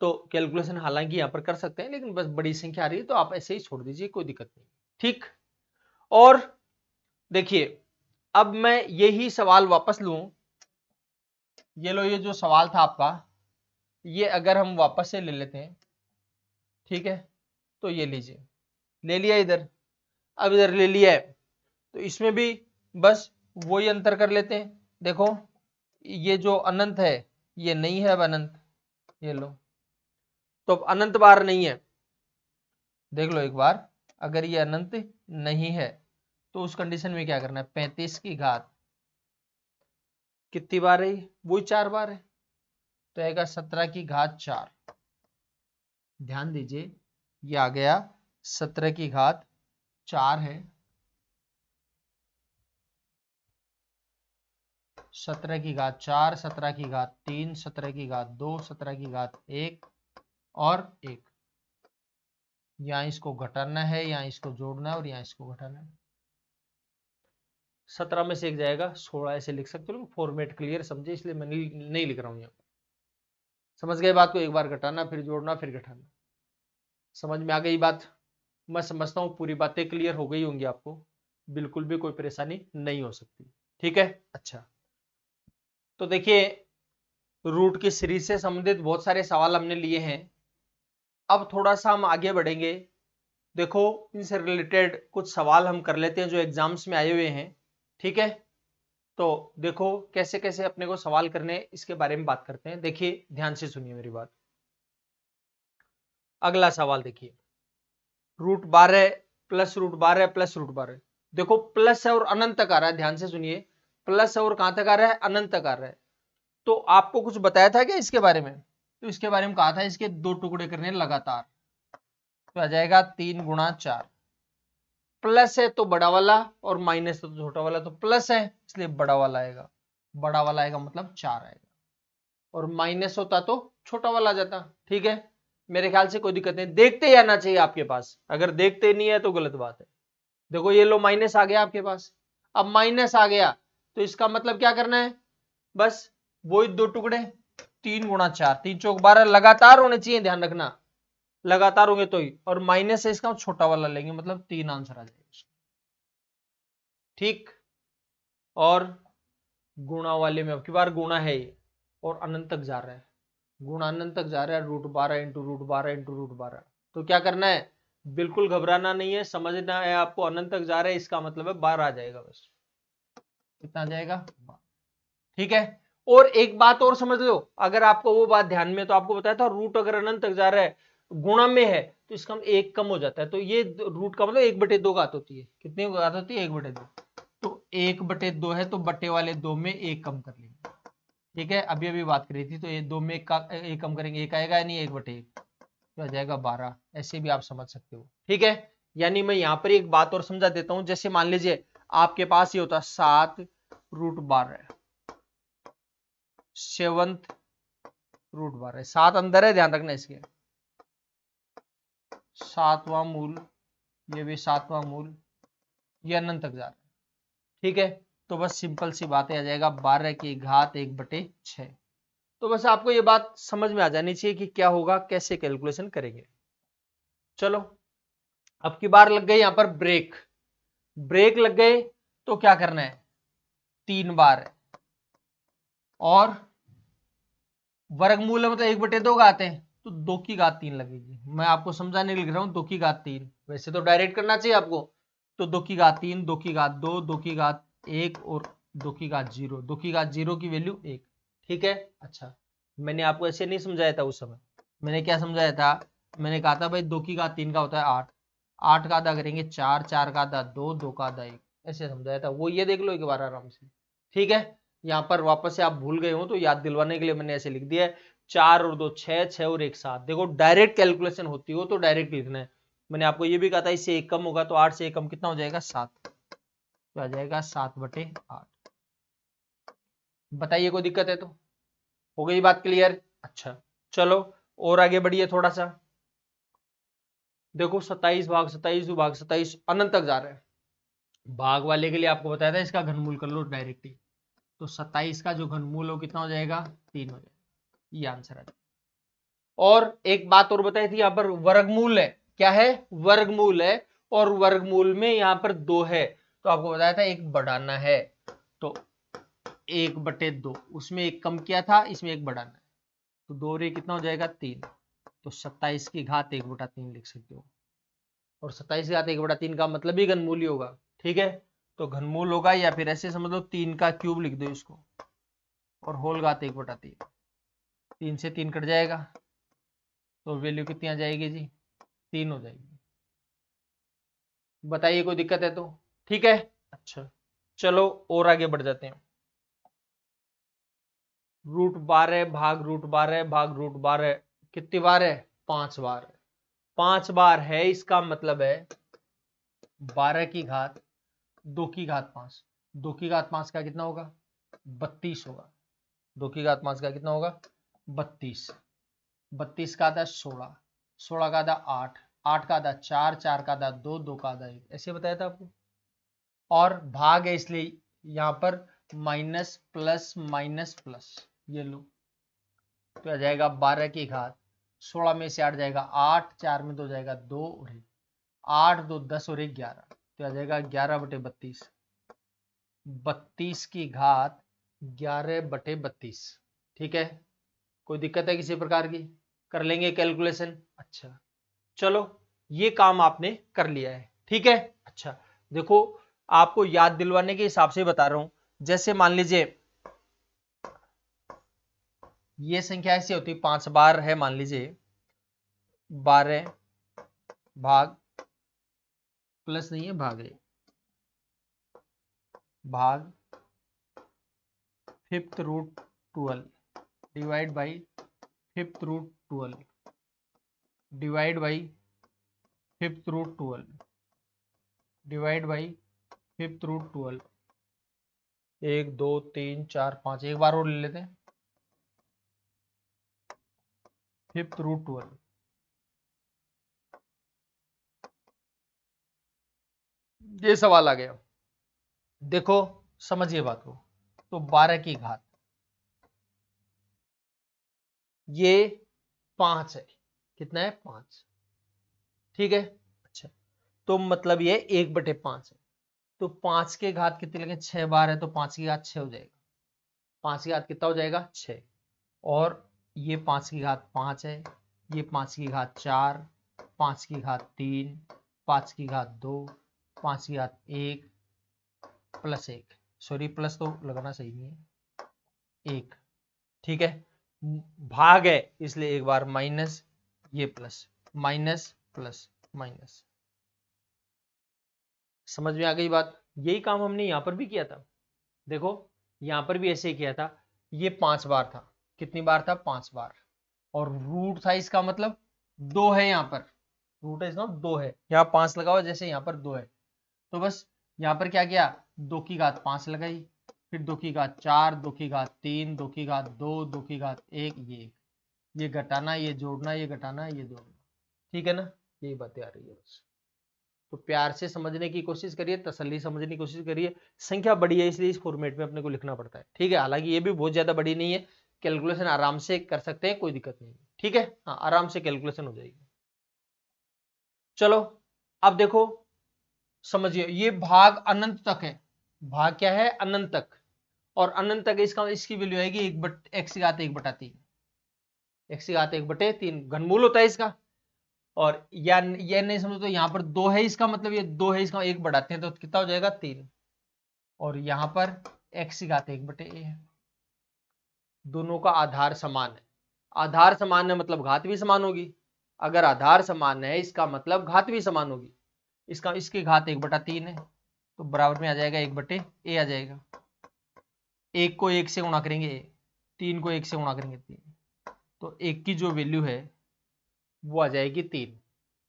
तो कैलकुलेशन हालांकि यहाँ पर कर सकते हैं, लेकिन बस बड़ी संख्या आ रही है तो आप ऐसे ही छोड़ दीजिए, कोई दिक्कत नहीं। ठीक, और देखिए अब मैं यही सवाल वापस लूं, ये लो, ये जो सवाल था आपका, ये अगर हम वापस से ले लेते हैं, ठीक है, तो ये लीजिए, ले लिया इधर। अब इधर ले लिया है तो इसमें भी बस वही अंतर कर लेते हैं। देखो ये जो अनंत है ये नहीं है अब अनंत, ये लो, तो अब अनंत बार नहीं है। देख लो एक बार, अगर ये अनंत नहीं है तो उस कंडीशन में क्या करना है, 35 की घात कितनी बार है, वही 4 बार है, तो आएगा 17 की घात 4। ध्यान दीजिए ये आ गया 17 की घात 4 है, 17 की घात 4, 17 की घात 3, 17 की घात 2, 17 की घात 1 और 1। यहां इसको घटाना है, यहां इसको जोड़ना है और यहां इसको घटाना है। 17 में से एक जाएगा 16, ऐसे लिख सकते हो। फॉर्मेट क्लियर समझे इसलिए मैं नहीं लिख रहा हूं यहाँ। समझ गए बात को, एक बार घटाना फिर जोड़ना फिर घटाना। समझ में आ गई बात? मैं समझता हूँ पूरी बातें क्लियर हो गई होंगी आपको, बिल्कुल भी कोई परेशानी नहीं हो सकती। ठीक है, अच्छा तो देखिए रूट की सीरीज से संबंधित बहुत सारे सवाल हमने लिए हैं। अब थोड़ा सा हम आगे बढ़ेंगे। देखो इनसे रिलेटेड कुछ सवाल हम कर लेते हैं जो एग्जाम्स में आए हुए हैं। ठीक है, तो देखो कैसे कैसे अपने को सवाल करने इसके बारे में बात करते हैं। देखिए ध्यान से सुनिए मेरी बात। अगला सवाल देखिए, √12 प्लस √12 प्लस √12। देखो प्लस है और अनंत तक आ रहा है, ध्यान से सुनिए। प्लस है और कहां तक आ रहा है, अनंत तक आ रहा है। तो आपको कुछ बताया था क्या इसके बारे में? तो इसके बारे में कहा था इसके 2 टुकड़े करने लगातार, तो आ जाएगा 3 गुणा 4। प्लस है तो बड़ा वाला और माइनस है तो छोटा वाला, तो प्लस है इसलिए बड़ा वाला आएगा, बड़ा वाला आएगा मतलब 4 आएगा, और माइनस होता तो छोटा वाला आ जाता। ठीक है, मेरे ख्याल से कोई दिक्कत नहीं, देखते ही आना चाहिए आपके पास, अगर देखते नहीं है तो गलत बात है। देखो ये लो माइनस आ गया आपके पास। अब माइनस आ गया तो इसका मतलब क्या करना है, बस वही 2 टुकड़े, 3 गुणा 4, 3 चौक 12 लगातार होने चाहिए, ध्यान रखना लगातार होंगे तो ही, और माइनस से इसका छोटा वाला लेंगे मतलब 3 आंसर आ जाएगा। ठीक, और गुणा वाले में अब की बार गुणा है ये और अनंत तक जा रहा है, गुणा अनंत तक जा रहा है, √12 इंटू √12 इंटू √12। तो क्या करना है, बिल्कुल घबराना नहीं है, समझना है आपको, अनंत तक जा रहा है इसका मतलब है 12 आ जाएगा, बस कितना आ जाएगा। ठीक है, और एक बात और समझ लो, अगर आपको वो बात ध्यान में, तो आपको बताया था रूट अगर अनंत तक जा रहा है गुणा में है तो इसका एक कम हो जाता है, तो ये रूट का मतलब 1/2 घात होती है। कितनी घात होती है, 1/2। तो 1/2 है तो बटे वाले 2 में एक कम कर लेंगे। ठीक है, अभी अभी बात करी थी, तो ये 2 में एक कम करेंगे, एक आएगा नहीं, 1/1 तो आ जाएगा 12। ऐसे भी आप समझ सकते हो। ठीक है, यानी मैं यहाँ पर एक बात और समझा देता हूं, जैसे मान लीजिए आपके पास ये होता 7√12, 7th √12, 7 अंदर है, ध्यान रखना इसके, 7वां मूल, ये भी 7वां मूल, ये अनंत तक जा रहा है। ठीक है, तो बस सिंपल सी बात आ जाएगा 12 की घात 1/6। तो बस आपको ये बात समझ में आ जानी चाहिए कि क्या होगा, कैसे कैलकुलेशन करेंगे। चलो अब की बार लग गई यहां पर ब्रेक, ब्रेक लग गए तो क्या करना है, 3 बार है, और वर्गमूल मतलब 1/2 घात है तो 2 की घात 3 लगेगी। मैं आपको समझाने लिख रहा हूं 2 की घात 3, वैसे तो डायरेक्ट करना चाहिए आपको। तो 2 की घात 3, 2 की घात 2, 2 की घात 1 और 2 की घात 0, 2 की घात 0 की वैल्यू 1। ठीक है, अच्छा मैंने आपको ऐसे नहीं समझाया था उस समय, मैंने क्या समझाया था, मैंने कहा था भाई 2 की घात 3 का होता है 8, 8 का आधा करेंगे 4, 4 का आधा 2, 2 का आधा 1, ऐसे समझाया था। वो ये देख लो एक बार आराम से। ठीक है, यहाँ पर वापस से आप भूल गए हो तो याद दिलवाने के लिए मैंने ऐसे लिख दिया है, 4 और 2 6, 6 और 1 7। देखो डायरेक्ट कैलकुलेशन होती हो तो डायरेक्ट लिखना है। मैंने आपको ये भी कहा था इससे 1 कम होगा, तो 8 से 1 कम कितना हो जाएगा, 7, तो आ जाएगा 7/8। बताइए कोई दिक्कत है तो? हो गई बात क्लियर? अच्छा चलो और आगे बढ़िए थोड़ा सा। देखो 27 भाग 27 भाग 27 अनंत तक जा रहा है, भाग वाले के लिए आपको बताया था इसका घनमूल कर लो डायरेक्ट ही, तो 27 का जो घनमूल हो कितना हो जाएगा, 3 हो जाएगा, ये आंसर आ जाएगा। और एक बात और बताई थी, यहां पर वर्गमूल है, क्या है, वर्गमूल है, और वर्गमूल में यहां पर 2 है, तो आपको बताया था एक बढ़ाना है, तो 1/2, उसमें एक कम किया था, इसमें एक बढ़ाना है, तो 2 रे कितना हो जाएगा 3, तो 27 की घात 1/3 लिख सकते हो। और 27 की घात 1/3 का मतलब ही घनमूल ही होगा। ठीक है, तो घनमूल होगा, या फिर ऐसे समझ लो 3 का क्यूब लिख दो इसको, और होल घात 1/3। 3 से 3 कट जाएगा, तो वैल्यू कितनी आ जाएगी जी? 3 हो जाएगी। बताइए कोई दिक्कत है तो? ठीक है, अच्छा चलो और आगे बढ़ जाते हैं। √12 भाग √12 भाग √12 कितनी बार है? 5 बार। 5 बार है, इसका मतलब है 12 की घात 2 की घात 5। 2 की घात 5 का कितना होगा? 32 होगा। 2 की घात 5 का कितना होगा? 32। 32 का आधा 16, 16 का आधा 8, 8 का आधा 4, 4 का आधा 2, 2 का आधा 1, ऐसे बताया था आपको। और भाग है, इसलिए यहां पर माइनस प्लस माइनस प्लस, ये लो, तो आ जाएगा 12 की घात 16 में से 8 जाएगा 8, 4 में 2 जाएगा 2 और 1, 8 2 10 और 1 11, तो आ जाएगा 11/32। 32 की घात 11/32। ठीक है, कोई दिक्कत है किसी प्रकार की? कर लेंगे कैलकुलेशन। अच्छा चलो, ये काम आपने कर लिया है। ठीक है, अच्छा देखो, आपको याद दिलवाने के हिसाब से बता रहा हूं। जैसे मान लीजिए ये संख्या ऐसी होती, 5 बार है, मान लीजिए 12 भाग, प्लस नहीं है, भाग है, भाग 5th√12 divide by 5th√12 divide by 5th√12 divide by 5th√12। 1 2 3 4 5, एक बार और ले लेते हैं। 5th√12, ये सवाल आ गया। देखो समझिए बात को, तो 12 की घात, ये 5 है, कितना है? 5। ठीक है, अच्छा तो मतलब ये 1/5 है, तो 5 के घात कितनी लगे? 6 बार है, तो 5 की घात 6 हो जाएगा। 5 की घात कितना हो जाएगा? 6। और ये 5 की घात 5 है, ये 5 की घात 4, 5 की घात 3, 5 की घात 2, 5 की घात 1 प्लस 1, सॉरी प्लस तो लगाना सही नहीं है, 1। ठीक है, भाग है इसलिए एक बार माइनस, ये प्लस, माइनस प्लस माइनस। समझ में आ गई बात? यही काम हमने यहां पर भी किया था। देखो यहां पर भी ऐसे ही किया था। ये 5 बार था, कितनी बार था? 5 बार। और रूट था, इसका मतलब 2 है, यहां पर रूट है इसका 2 है, यहाँ 5 लगा हुआ, जैसे यहां पर 2 है, तो बस यहां पर क्या किया? 2 की घात 5 लगाई, फिर 2 की घात 4, 2 की घात 3, 2 की घात 2, 2 की घात 1, ये घटाना, ये जोड़ना, ये घटाना, ये जोड़ना। ठीक है ना, यही बातें आ रही है बस। तो प्यार से समझने की कोशिश करिए, तसल्ली समझने की कोशिश करिए। संख्या बड़ी है इसलिए इस फॉर्मेट में अपने को लिखना पड़ता है। ठीक है, हालांकि ये भी बहुत ज्यादा बड़ी नहीं है, कैलकुलेशन आराम से कर सकते हैं, कोई दिक्कत नहीं है। ठीक है, हाँ आराम से कैलकुलेशन हो जाएगी। चलो अब देखो, समझिए ये भाग अनंत तक है। भाग क्या है? अनंत तक। और अनंत तक इसका, इसकी वैल्यू आएगी x की घात 1/3। x की घात 1/3 घनमूल होता है इसका। और या ये नहीं समझो तो यहां पर 2 है, इसका मतलब ये 2 है, इसका 1 बढ़ाते हैं तो कितना हो जाएगा? 3। और यहां पर x की घात 1/a है। दोनों का आधार समान है। आधार समान है मतलब घात भी समान होगी। अगर आधार समान है इसका मतलब घात भी समान होगी। इसका, इसकी घात 1/3 है, तो बराबर में आ जाएगा 1/a आ जाएगा। 1 को 1 से गुणा करेंगे a, 3 को 1 से गुणा करेंगे 3, तो 1 की जो वैल्यू है वो आ जाएगी 3।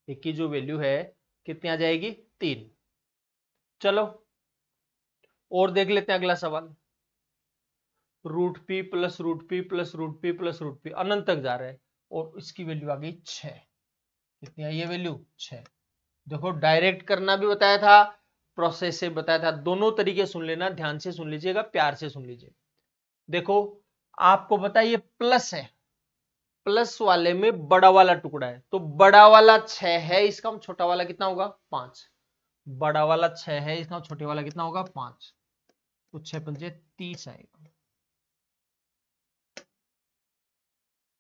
1 की जो वैल्यू है कितनी आ जाएगी? 3। चलो और देख लेते हैं अगला सवाल। √p plus √p plus √p plus √p अनंत तक जा रहा है, और इसकी वैल्यू आ गई 6। कितनी आई ये वैल्यू? 6। देखो डायरेक्ट करना भी बताया था, प्रोसेस से बताया था, दोनों तरीके सुन लेना, ध्यान से सुन लीजिएगा, प्यार से सुन लीजिए। देखो आपको बताइए प्लस है, प्लस वाले में बड़ा वाला टुकड़ा है, तो बड़ा वाला 6 है, इसका छोटा वाला कितना होगा? 5। बड़ा वाला 6 है, इसका छोटे वाला कितना होगा? 5। तो 6 पंजे 30 आएगा।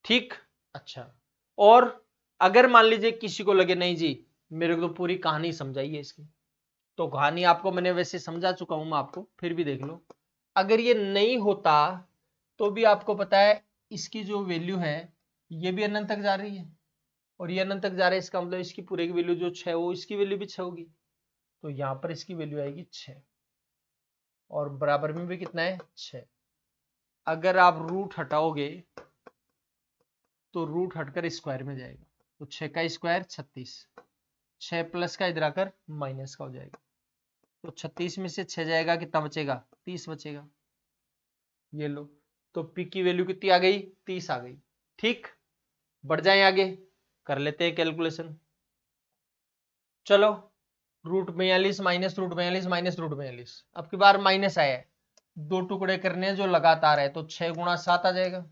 ठीक, अच्छा। और अगर मान लीजिए किसी को लगे नहीं जी मेरे को तो पूरी कहानी समझाइए इसकी। तो कहानी आपको मैंने वैसे समझा चुका हूं मैं आपको, फिर भी देख लो। अगर ये नहीं होता तो भी आपको पता है इसकी जो वैल्यू है ये भी अनंत तक जा रही है और ये अनंत तक जा रहा है, इसका मतलब इसकी पूरे की वैल्यू जो 6 वो इसकी वैल्यू भी 6 होगी। तो यहां पर इसकी वैल्यू आएगी 6 और बराबर में भी कितना है 6। अगर आप रूट हटाओगे तो रूट हटकर स्क्वायर में जाएगा, तो 6 का स्क्वायर 36, 6 प्लस का इधर आकर माइनस का हो जाएगा। तो 36 में से 6 जाएगा, कितना बचेगा 30 बचेगा। ये लो, तो पी की वैल्यू कितनी आ गई 30 आ गई। ठीक, बढ़ जाए आगे, कर लेते हैं कैलकुलेशन। चलो, √42 माइनस √42 माइनस √42, अब की बार माइनस आया है, दो टुकड़े करने हैं जो लगातार है, तो 6 गुणा 7 आ जाएगा।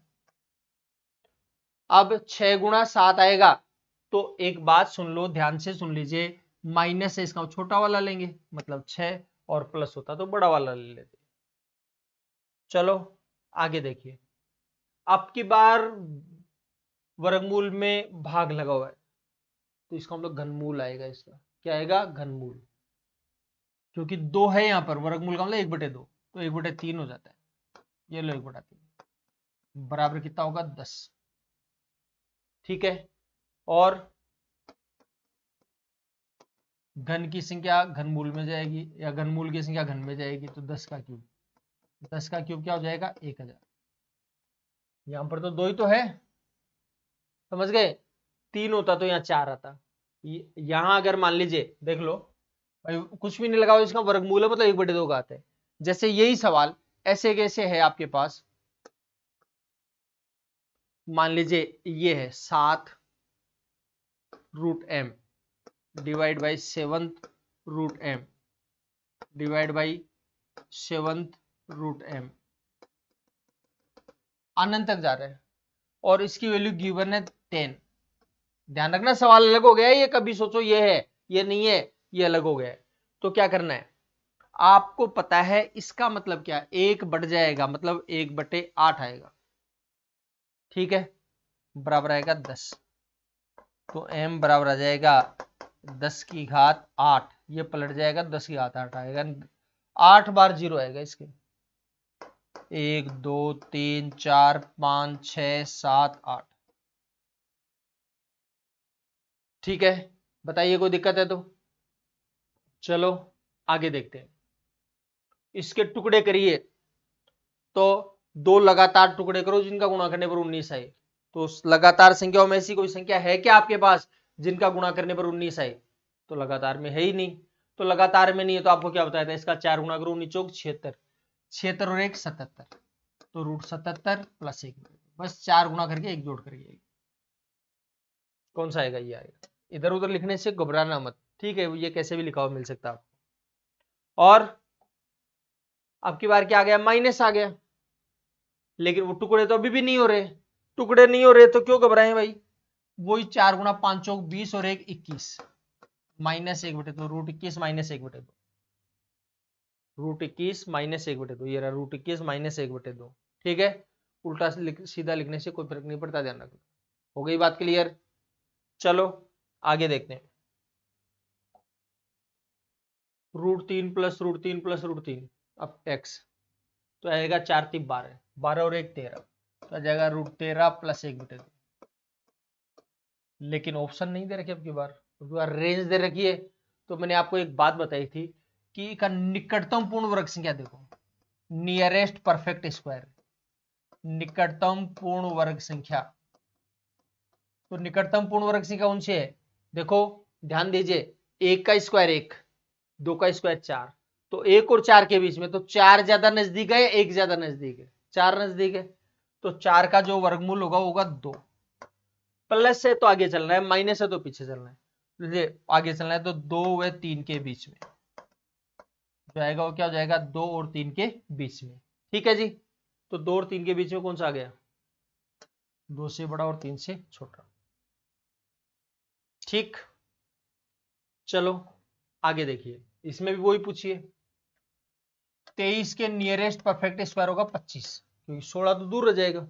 अब 6 गुणा 7 आएगा तो एक बात सुन लो, ध्यान से सुन लीजिए, माइनस है इसका छोटा वाला लेंगे, मतलब 6, और प्लस होता तो बड़ा वाला ले लेते। चलो आगे देखिए, अब की बार वर्गमूल में भाग लगा हुआ है, तो इसका मतलब घनमूल आएगा। इसका क्या आएगा घनमूल, क्योंकि 2 है यहां पर, वर्गमूल का मतलब 1/2, तो 1/3 हो जाता है। ये लो 1/3 बराबर कितना होगा 10। ठीक है, और घन की संख्या घनमूल में जाएगी या घनमूल की संख्या घन में जाएगी, तो 10 का क्यूब, 10 का क्यूब क्या हो जाएगा 1000। यहां पर तो 2 ही तो है, समझ गए, 3 होता तो यहाँ 4 आता। यहां अगर मान लीजिए देख लो भाई, कुछ भी नहीं लगा हुआ, इसका वर्गमूल है मतलब 1/2 का आता है। जैसे यही सवाल ऐसे कैसे है आपके पास, मान लीजिए ये है 7√m divide by 7th√m divide by 7th√m, अनंत तक जा रहा है और इसकी वैल्यू गिवन है 10। ध्यान रखना सवाल अलग हो गया है, ये कभी सोचो ये है ये नहीं है, ये अलग हो गया है। तो क्या करना है, आपको पता है इसका मतलब क्या, 1 बढ़ जाएगा मतलब 1/8 आएगा। ठीक है, बराबर आएगा 10, तो m बराबर आ जाएगा 10 की घात 8, ये पलट जाएगा 10 की घात 8 आएगा, 8 बार 0 आएगा इसके, 1 2 3 4 5 6 7 8। ठीक है, बताइए कोई दिक्कत है तो। चलो आगे देखते हैं, इसके टुकड़े करिए, तो 2 लगातार टुकड़े करो जिनका गुणा करने पर 19 आए। तो लगातार संख्याओं में ऐसी कोई संख्या है क्या आपके पास जिनका गुणा करने पर 19 आए, तो लगातार में है ही नहीं। तो लगातार में नहीं है तो आपको क्या बताया था, इसका 4 गुणा करो 19 चौक 76, 76 और 1 77, तो √77 + 1, बस 4 गुणा करके 1 जोड़ करके, कौन सा आएगा ये आएगा। इधर उधर लिखने से घबराना मत, ठीक है, ये कैसे भी लिखा हुआ मिल सकता है आपको। और अब की बार क्या आ गया, माइनस आ गया, लेकिन वो टुकड़े तो अभी भी नहीं हो रहे, टुकड़े नहीं हो रहे तो क्यों घबराए भाई, वही 4 गुणा 5 चौक 20 और 1 21, -1/2, √21 -1/2, √21 -1/2, ये रहा √21 -1/2। ठीक है, उल्टा सीधा लिखने से कोई फर्क नहीं पड़ता, ध्यान रखना। हो गई बात क्लियर। चलो आगे देखते हैं, √3 + √3 + √3, अब x तो आएगा 4 3 12, 12 और 1 13, तो आ जाएगा √13 + 1/2। लेकिन ऑप्शन नहीं दे रखे अब की बार रेंज दे रखी है। तो मैंने आपको एक बात बताई थी कि इसका निकटतम पूर्ण वर्ग संख्या देखो, नियरेस्ट परफेक्ट स्क्वायर, निकटतम पूर्ण वर्ग संख्या। तो निकटतम पूर्ण वर्ग संख्या कौन सी है, देखो ध्यान दीजिए, 1 का स्क्वायर 1, 2 का स्क्वायर 4, तो 1 और 4 के बीच में, तो 4 ज्यादा नजदीक है 1 ज्यादा नजदीक है, 4 नजदीक है, तो 4 का जो वर्गमूल होगा 2। प्लस से तो आगे चलना है, माइनस से तो पीछे चलना है, आगे चलना है, तो 2 व 3 के बीच में जो आएगा वो क्या हो जाएगा, 2 और 3 के बीच में। ठीक है जी, तो 2 और 3 के बीच में कौन सा आ गया, 2 से बड़ा और 3 से छोटा। ठीक, चलो आगे देखिए, इसमें भी वही पूछिए, 23 के नियरेस्ट परफेक्ट स्क्वायर होगा 25, क्योंकि 16 तो दूर रह जाएगा,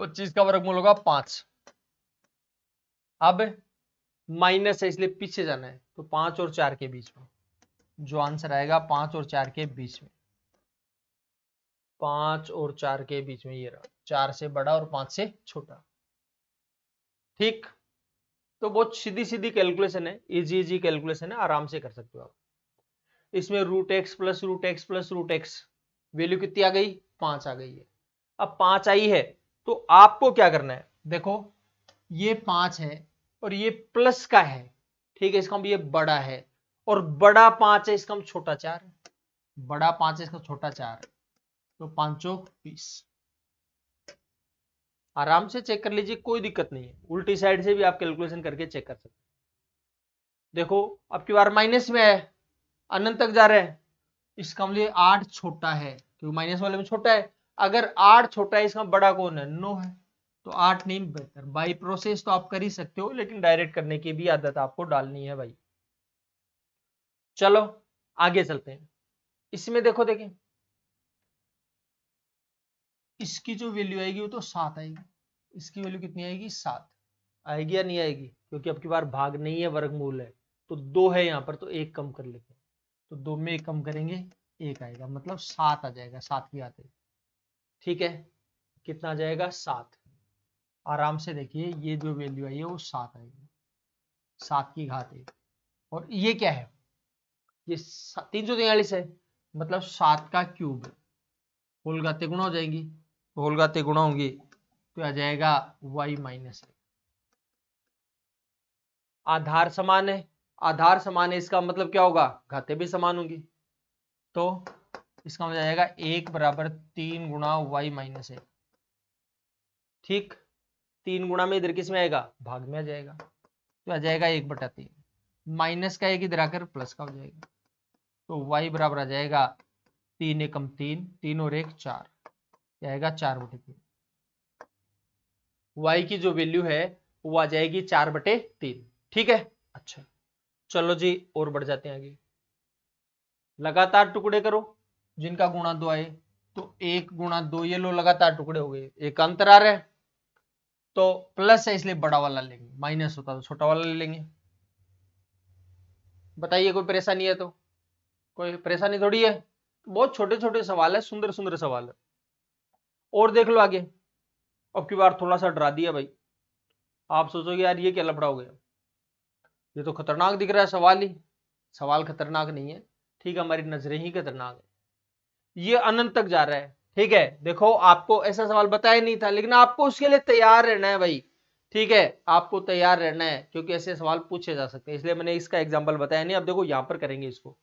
25 का वर्गमूल होगा 5। अब माइनस है इसलिए पीछे जाना है, तो 5 और 4 के बीच में जो आंसर आएगा 5 और 4 के बीच में, 5 और 4 के बीच में ये रहा, 4 से बड़ा और 5 से छोटा। ठीक, तो बहुत सीधी सीधी कैलकुलेशन है, इजी इजी कैलकुलेशन है, आराम से कर सकते हो आप। इसमें root x plus root x plus root x, value कितनी आ गई? 5 आ गई है। अब 5 आई है तो आपको क्या करना है, देखो ये 5 है और ये प्लस का है, ठीक है, इसका मतलब ये बड़ा है, और बड़ा 5 है, इसका मतलब छोटा 4 है, बड़ा 5 है, इसका छोटा 4 है, तो 5 20। आराम से चेक कर लीजिए, कोई दिक्कत नहीं है, उल्टी साइड से भी आप कैलकुलेशन करके चेक कर सकते हैं। देखो अब की बार माइनस में है, अनंत तक जा रहे हैं, इसका मतलब 8 छोटा है क्योंकि माइनस वाले में छोटा है, अगर 8 छोटा है इसका बड़ा कौन है? 9 है, तो 8 नहीं बेहतर। बाई प्रोसेस तो आप कर ही सकते हो, लेकिन डायरेक्ट करने की भी आदत आपको डालनी है भाई। चलो आगे चलते हैं। इसमें देखो, देखें इसकी जो वैल्यू आएगी वो तो 7 आएगी, इसकी वैल्यू कितनी आएगी? 7 आएगी या नहीं आएगी? क्योंकि अब की बार भाग नहीं है, वर्गमूल है, तो 2 है यहाँ पर, तो 1 कम कर लेते हैं, तो 2 में 1 कम करेंगे 1 आएगा, मतलब 7 आ जाएगा, 7 की आते। ठीक है, कितना आ जाएगा? 7। आराम से देखिए ये जो वैल्यू आई है वो 7 आएगी, 7 की घात 1। और ये क्या है? ये 343 है, मतलब 7 का क्यूब है। होल घातें गुणा हो जाएंगी, तो होल घातें गुणा होंगी तो आ जाएगा y माइनस 1। आधार समान है, आधार समान है, इसका मतलब क्या होगा? घातें भी समान होंगी, तो इसका मतलब जाएगा 1 बराबर 3 गुणा y माइनस 1। ठीक, 3 गुणा में इधर किस में आएगा? भाग में आ जाएगा, तो आ जाएगा 1/3। माइनस का 1 इधर आकर प्लस का हो जाएगा, तो y बराबर आ जाएगा 3 एकम 3, 3 और 1 4, आएगा 4/3। y की जो वैल्यू है वो आ जाएगी 4/3। ठीक है, अच्छा चलो जी और बढ़ जाते हैं आगे। लगातार टुकड़े करो जिनका गुणा 2 आए, तो 1 गुणा 2, ये लो लगातार टुकड़े हो गए, एक अंतर आ रहा है, तो प्लस है इसलिए बड़ा वाला लेंगे, माइनस होता तो छोटा वाला ले लेंगे। बताइए कोई परेशानी है? तो कोई परेशानी थोड़ी है, बहुत छोटे छोटे सवाल है, सुंदर सुंदर सवाल है। और देख लो आगे, अब की बार थोड़ा सा डरा दिया भाई, आप सोचोगे यार ये क्या लफड़ा हो गया, ये तो खतरनाक दिख रहा है सवाल ही। सवाल खतरनाक नहीं है, ठीक है, हमारी नजरें ही खतरनाक है। ये अनंत तक जा रहा है, ठीक है, देखो आपको ऐसा सवाल बताया नहीं था, लेकिन आपको उसके लिए तैयार रहना है भाई, ठीक है, आपको तैयार रहना है, क्योंकि ऐसे सवाल पूछे जा सकते हैं, इसलिए मैंने इसका एग्जाम्पल बताया नहीं। अब देखो यहां पर करेंगे इसको,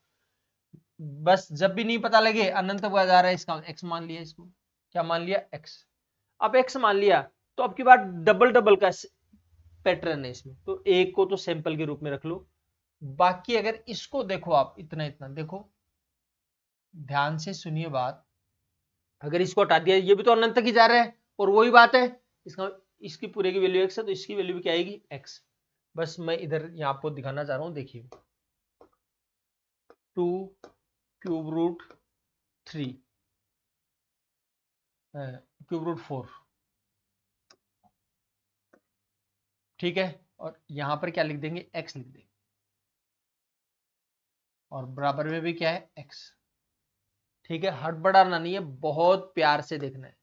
बस जब भी नहीं पता लगे अनंत तक जा रहा है, इसका एक्स मान लिया, इसको क्या मान लिया? एक्स। अब एक्स मान लिया, तो अब की बात डबल डबल का पैटर्न है इसमें, तो एक को तो सैंपल के रूप में रख लो, बाकी अगर इसको देखो आप, इतना इतना देखो, ध्यान से सुनिए बात, अगर इसको हटा दिया, ये भी तो अनंत तक ही जा रहा है, और वही बात है, इसका इसकी पूरे की वैल्यू एक्स है, तो इसकी वैल्यू भी क्या आएगी? एक्स। बस मैं इधर यहाँ आपको दिखाना चाह रहा हूं, देखिए 2 क्यूब रूट 3 क्यूब रूट 4, ठीक है, और यहां पर क्या लिख देंगे? एक्स लिख देंगे, और बराबर में भी क्या है? एक्स। ठीक है, हड़बड़ाना नहीं है, बहुत प्यार से देखना है।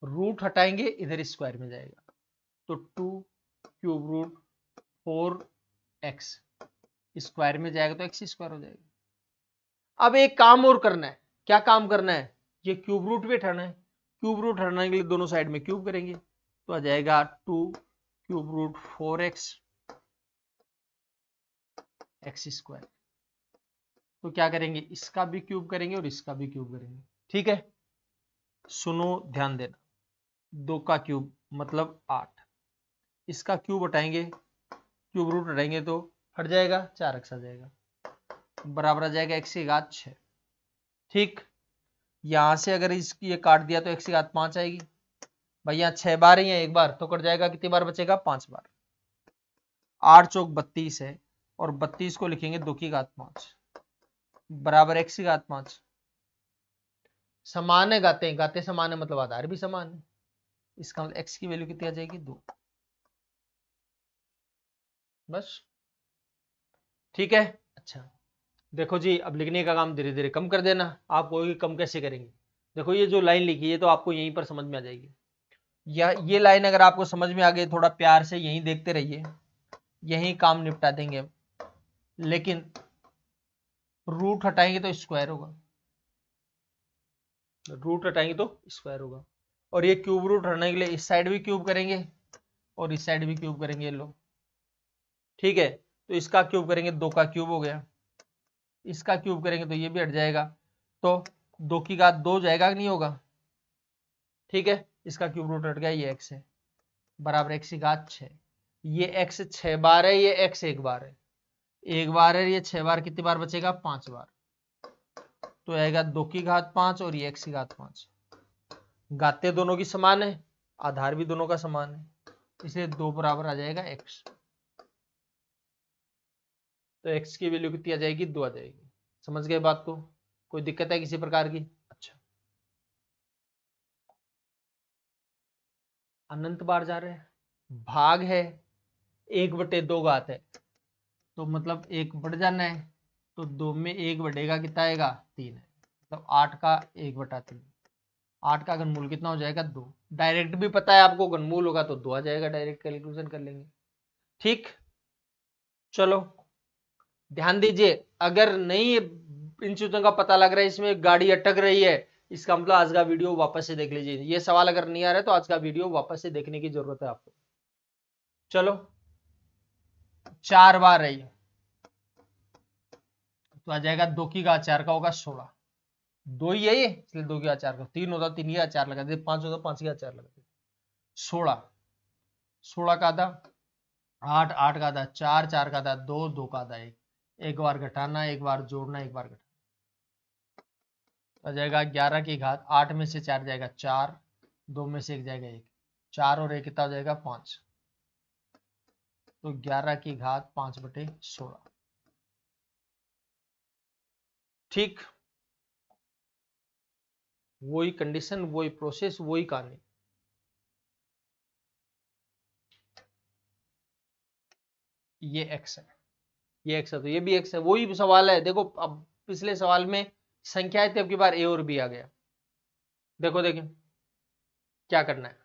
रूट हटाएंगे इधर स्क्वायर में जाएगा, तो 2 क्यूब रूट 4 एक्स, स्क्वायर में जाएगा तो एक्स स्क्वायर हो जाएगा। अब एक काम और करना है, क्या काम करना है? ये क्यूब रूट भी हटाना है, क्यूब रूट हटाने के लिए दोनों साइड में क्यूब करेंगे, तो आ जाएगा 2 cube root 4x x square. तो क्या करेंगे? इसका भी क्यूब करेंगे और इसका भी क्यूब करेंगे, ठीक है। सुनो ध्यान देना, 2 का क्यूब मतलब 8, इसका क्यूब हटाएंगे, क्यूब रूट हटाएंगे तो हट जाएगा, 4x आ जाएगा, बराबर आ जाएगा x की घात 6। ठीक, यहां से अगर इसकी ये काट दिया तो x की घात 5 आएगी भाई, यहाँ 6 बार ही है, एक बार तो कट जाएगा, कितनी बार बचेगा? 5 बार। 8 चौक 32 है, और 32 को लिखेंगे 2 की घात 5 बराबर x की घात 5। समान है गाते, गाते समान है मतलब आधार भी समान है, इसका मतलब x की वैल्यू कितनी आ जाएगी? 2। बस ठीक है। अच्छा देखो जी, अब लिखने का काम धीरे धीरे कम कर देना। आप कोई कम कैसे करेंगे? देखो ये जो लाइन लिखी है तो आपको यहीं पर समझ में आ जाएगी। या ये लाइन अगर आपको समझ में आ गई, थोड़ा प्यार से यहीं देखते रहिए, यहीं काम निपटा देंगे। लेकिन रूट हटाएंगे तो स्क्वायर होगा, रूट हटाएंगे तो स्क्वायर होगा। और ये क्यूब रूट हटाने के लिए इस साइड भी क्यूब करेंगे और इस साइड भी क्यूब करेंगे लो। ठीक है, तो इसका क्यूब करेंगे, 2 का क्यूब हो गया। इसका क्यूब करेंगे तो ये भी हट जाएगा, तो 2 की घात 2 जाएगा कि नहीं होगा? ठीक है, इसका क्यूब रूट हट गया, ये x है, बराबर x की घात 6। ये x 6 बार है, ये x 1 बार है, 1 बार है, ये 6 बार कितनी बार बचेगा? 5 बार। तो आएगा 2 की घात 5 और ये x की घात 5। घातें दोनों की समान है, आधार भी दोनों का समान है, इसलिए 2 बराबर आ जाएगा x। तो x की वैल्यू कितनी आ जाएगी? 2 आ जाएगी। समझ गए बात को? कोई दिक्कत है किसी प्रकार की? अच्छा, अनंत बार जा रहे हैं, भाग है, 1/2 घात है, तो मतलब 1 बढ़ जाना है, तो 2 में 1 बढ़ेगा, कितना आएगा? 3 है, मतलब 8 का 1/3। 8 का घनमूल कितना हो जाएगा? 2। डायरेक्ट भी पता है आपको, घनमूल होगा तो 2 आ जाएगा, डायरेक्ट कैलकुलेशन कर लेंगे। ठीक, चलो ध्यान दीजिए, अगर नहीं इन चीजों का पता लग रहा है, इसमें गाड़ी अटक रही है, इसका मतलब आज का वीडियो वापस से देख लीजिए। ये सवाल अगर नहीं आ रहा है तो आज का वीडियो वापस से देखने की जरूरत है आपको। चलो 4 बार रही, तो आ जाएगा 2 की घात 4 का होगा 16। 2 ही है ये, इसलिए 2 की घात 4 का, 3 होता 3 की घात 4 लगा दे, 5 होता 5 की घात 4 लगा दे, 16। 16 का आधा 8, 8 का आधा 4, 4 का आधा 2, 2 का आधा 1। एक बार घटाना, एक बार जोड़ना, एक बार घटाना, आ जाएगा 11 की घात 8 में से 4 जाएगा 4, 2 में से 1 जाएगा 1, 4 और 1 कितना हो जाएगा? 5। तो 11 की घात 5/16। ठीक, वही कंडीशन, वही प्रोसेस, वही कहानी। ये x है, ये x है, तो ये भी x है, वही सवाल है। देखो अब पिछले सवाल में संख्याएं थी, अब की बार a और b आ गया। देखो देखिए क्या करना है,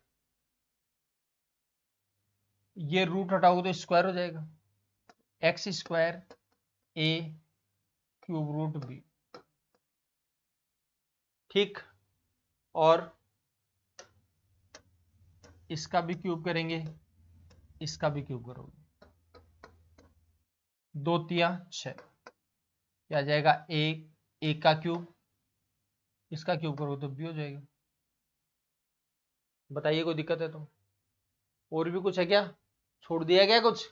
ये रूट हटाओगे तो स्क्वायर हो जाएगा, x² a cube root b। ठीक, और इसका भी क्यूब करेंगे, इसका भी क्यूब करोगे, 2 तिया 6, क्या आ जाएगा? a का क्यूब, इसका क्यूब करोगे तो b हो जाएगा। बताइए कोई दिक्कत है तो? और भी कुछ है क्या? छोड़ दिया क्या कुछ?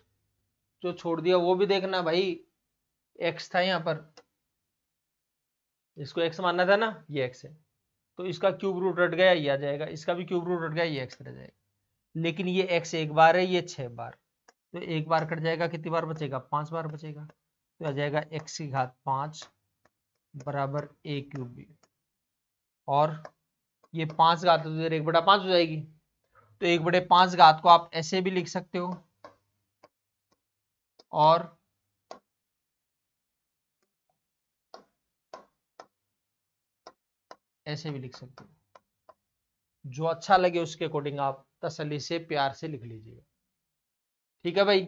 जो छोड़ दिया वो भी देखना भाई। x था यहाँ पर, इसको x मानना था ना, ये x है, तो इसका क्यूब रूट हट गया, ये आ जाएगा, इसका भी क्यूब रूट हट गया, ये x रह जाएगा। लेकिन ये x 1 बार है, ये 6 बार, तो 1 बार कट जाएगा, कितनी बार बचेगा? 5 बार बचेगा, तो आ जाएगा x की घात 5 बराबर a क्यूब b। और ये 5 घात तो 1/5 हो जाएगी, तो 1/5 घात को आप ऐसे भी लिख सकते हो और ऐसे भी लिख सकते हो, जो अच्छा लगे उसके अकॉर्डिंग आप तसल्ली से प्यार से लिख लीजिएगा। ठीक है भाई,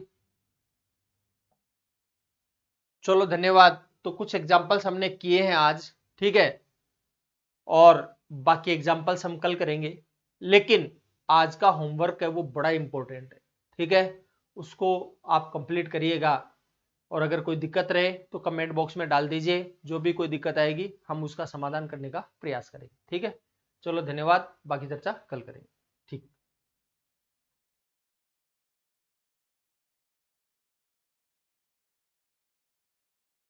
चलो धन्यवाद। तो कुछ एग्जांपल्स हमने किए हैं आज, ठीक है, और बाकी एग्जांपल्स हम कल करेंगे। लेकिन आज का होमवर्क है वो बड़ा इंपॉर्टेंट है, ठीक है, उसको आप कंप्लीट करिएगा। और अगर कोई दिक्कत रहे तो कमेंट बॉक्स में डाल दीजिए, जो भी कोई दिक्कत आएगी हम उसका समाधान करने का प्रयास करेंगे। ठीक है, चलो धन्यवाद, बाकी चर्चा कल करेंगे।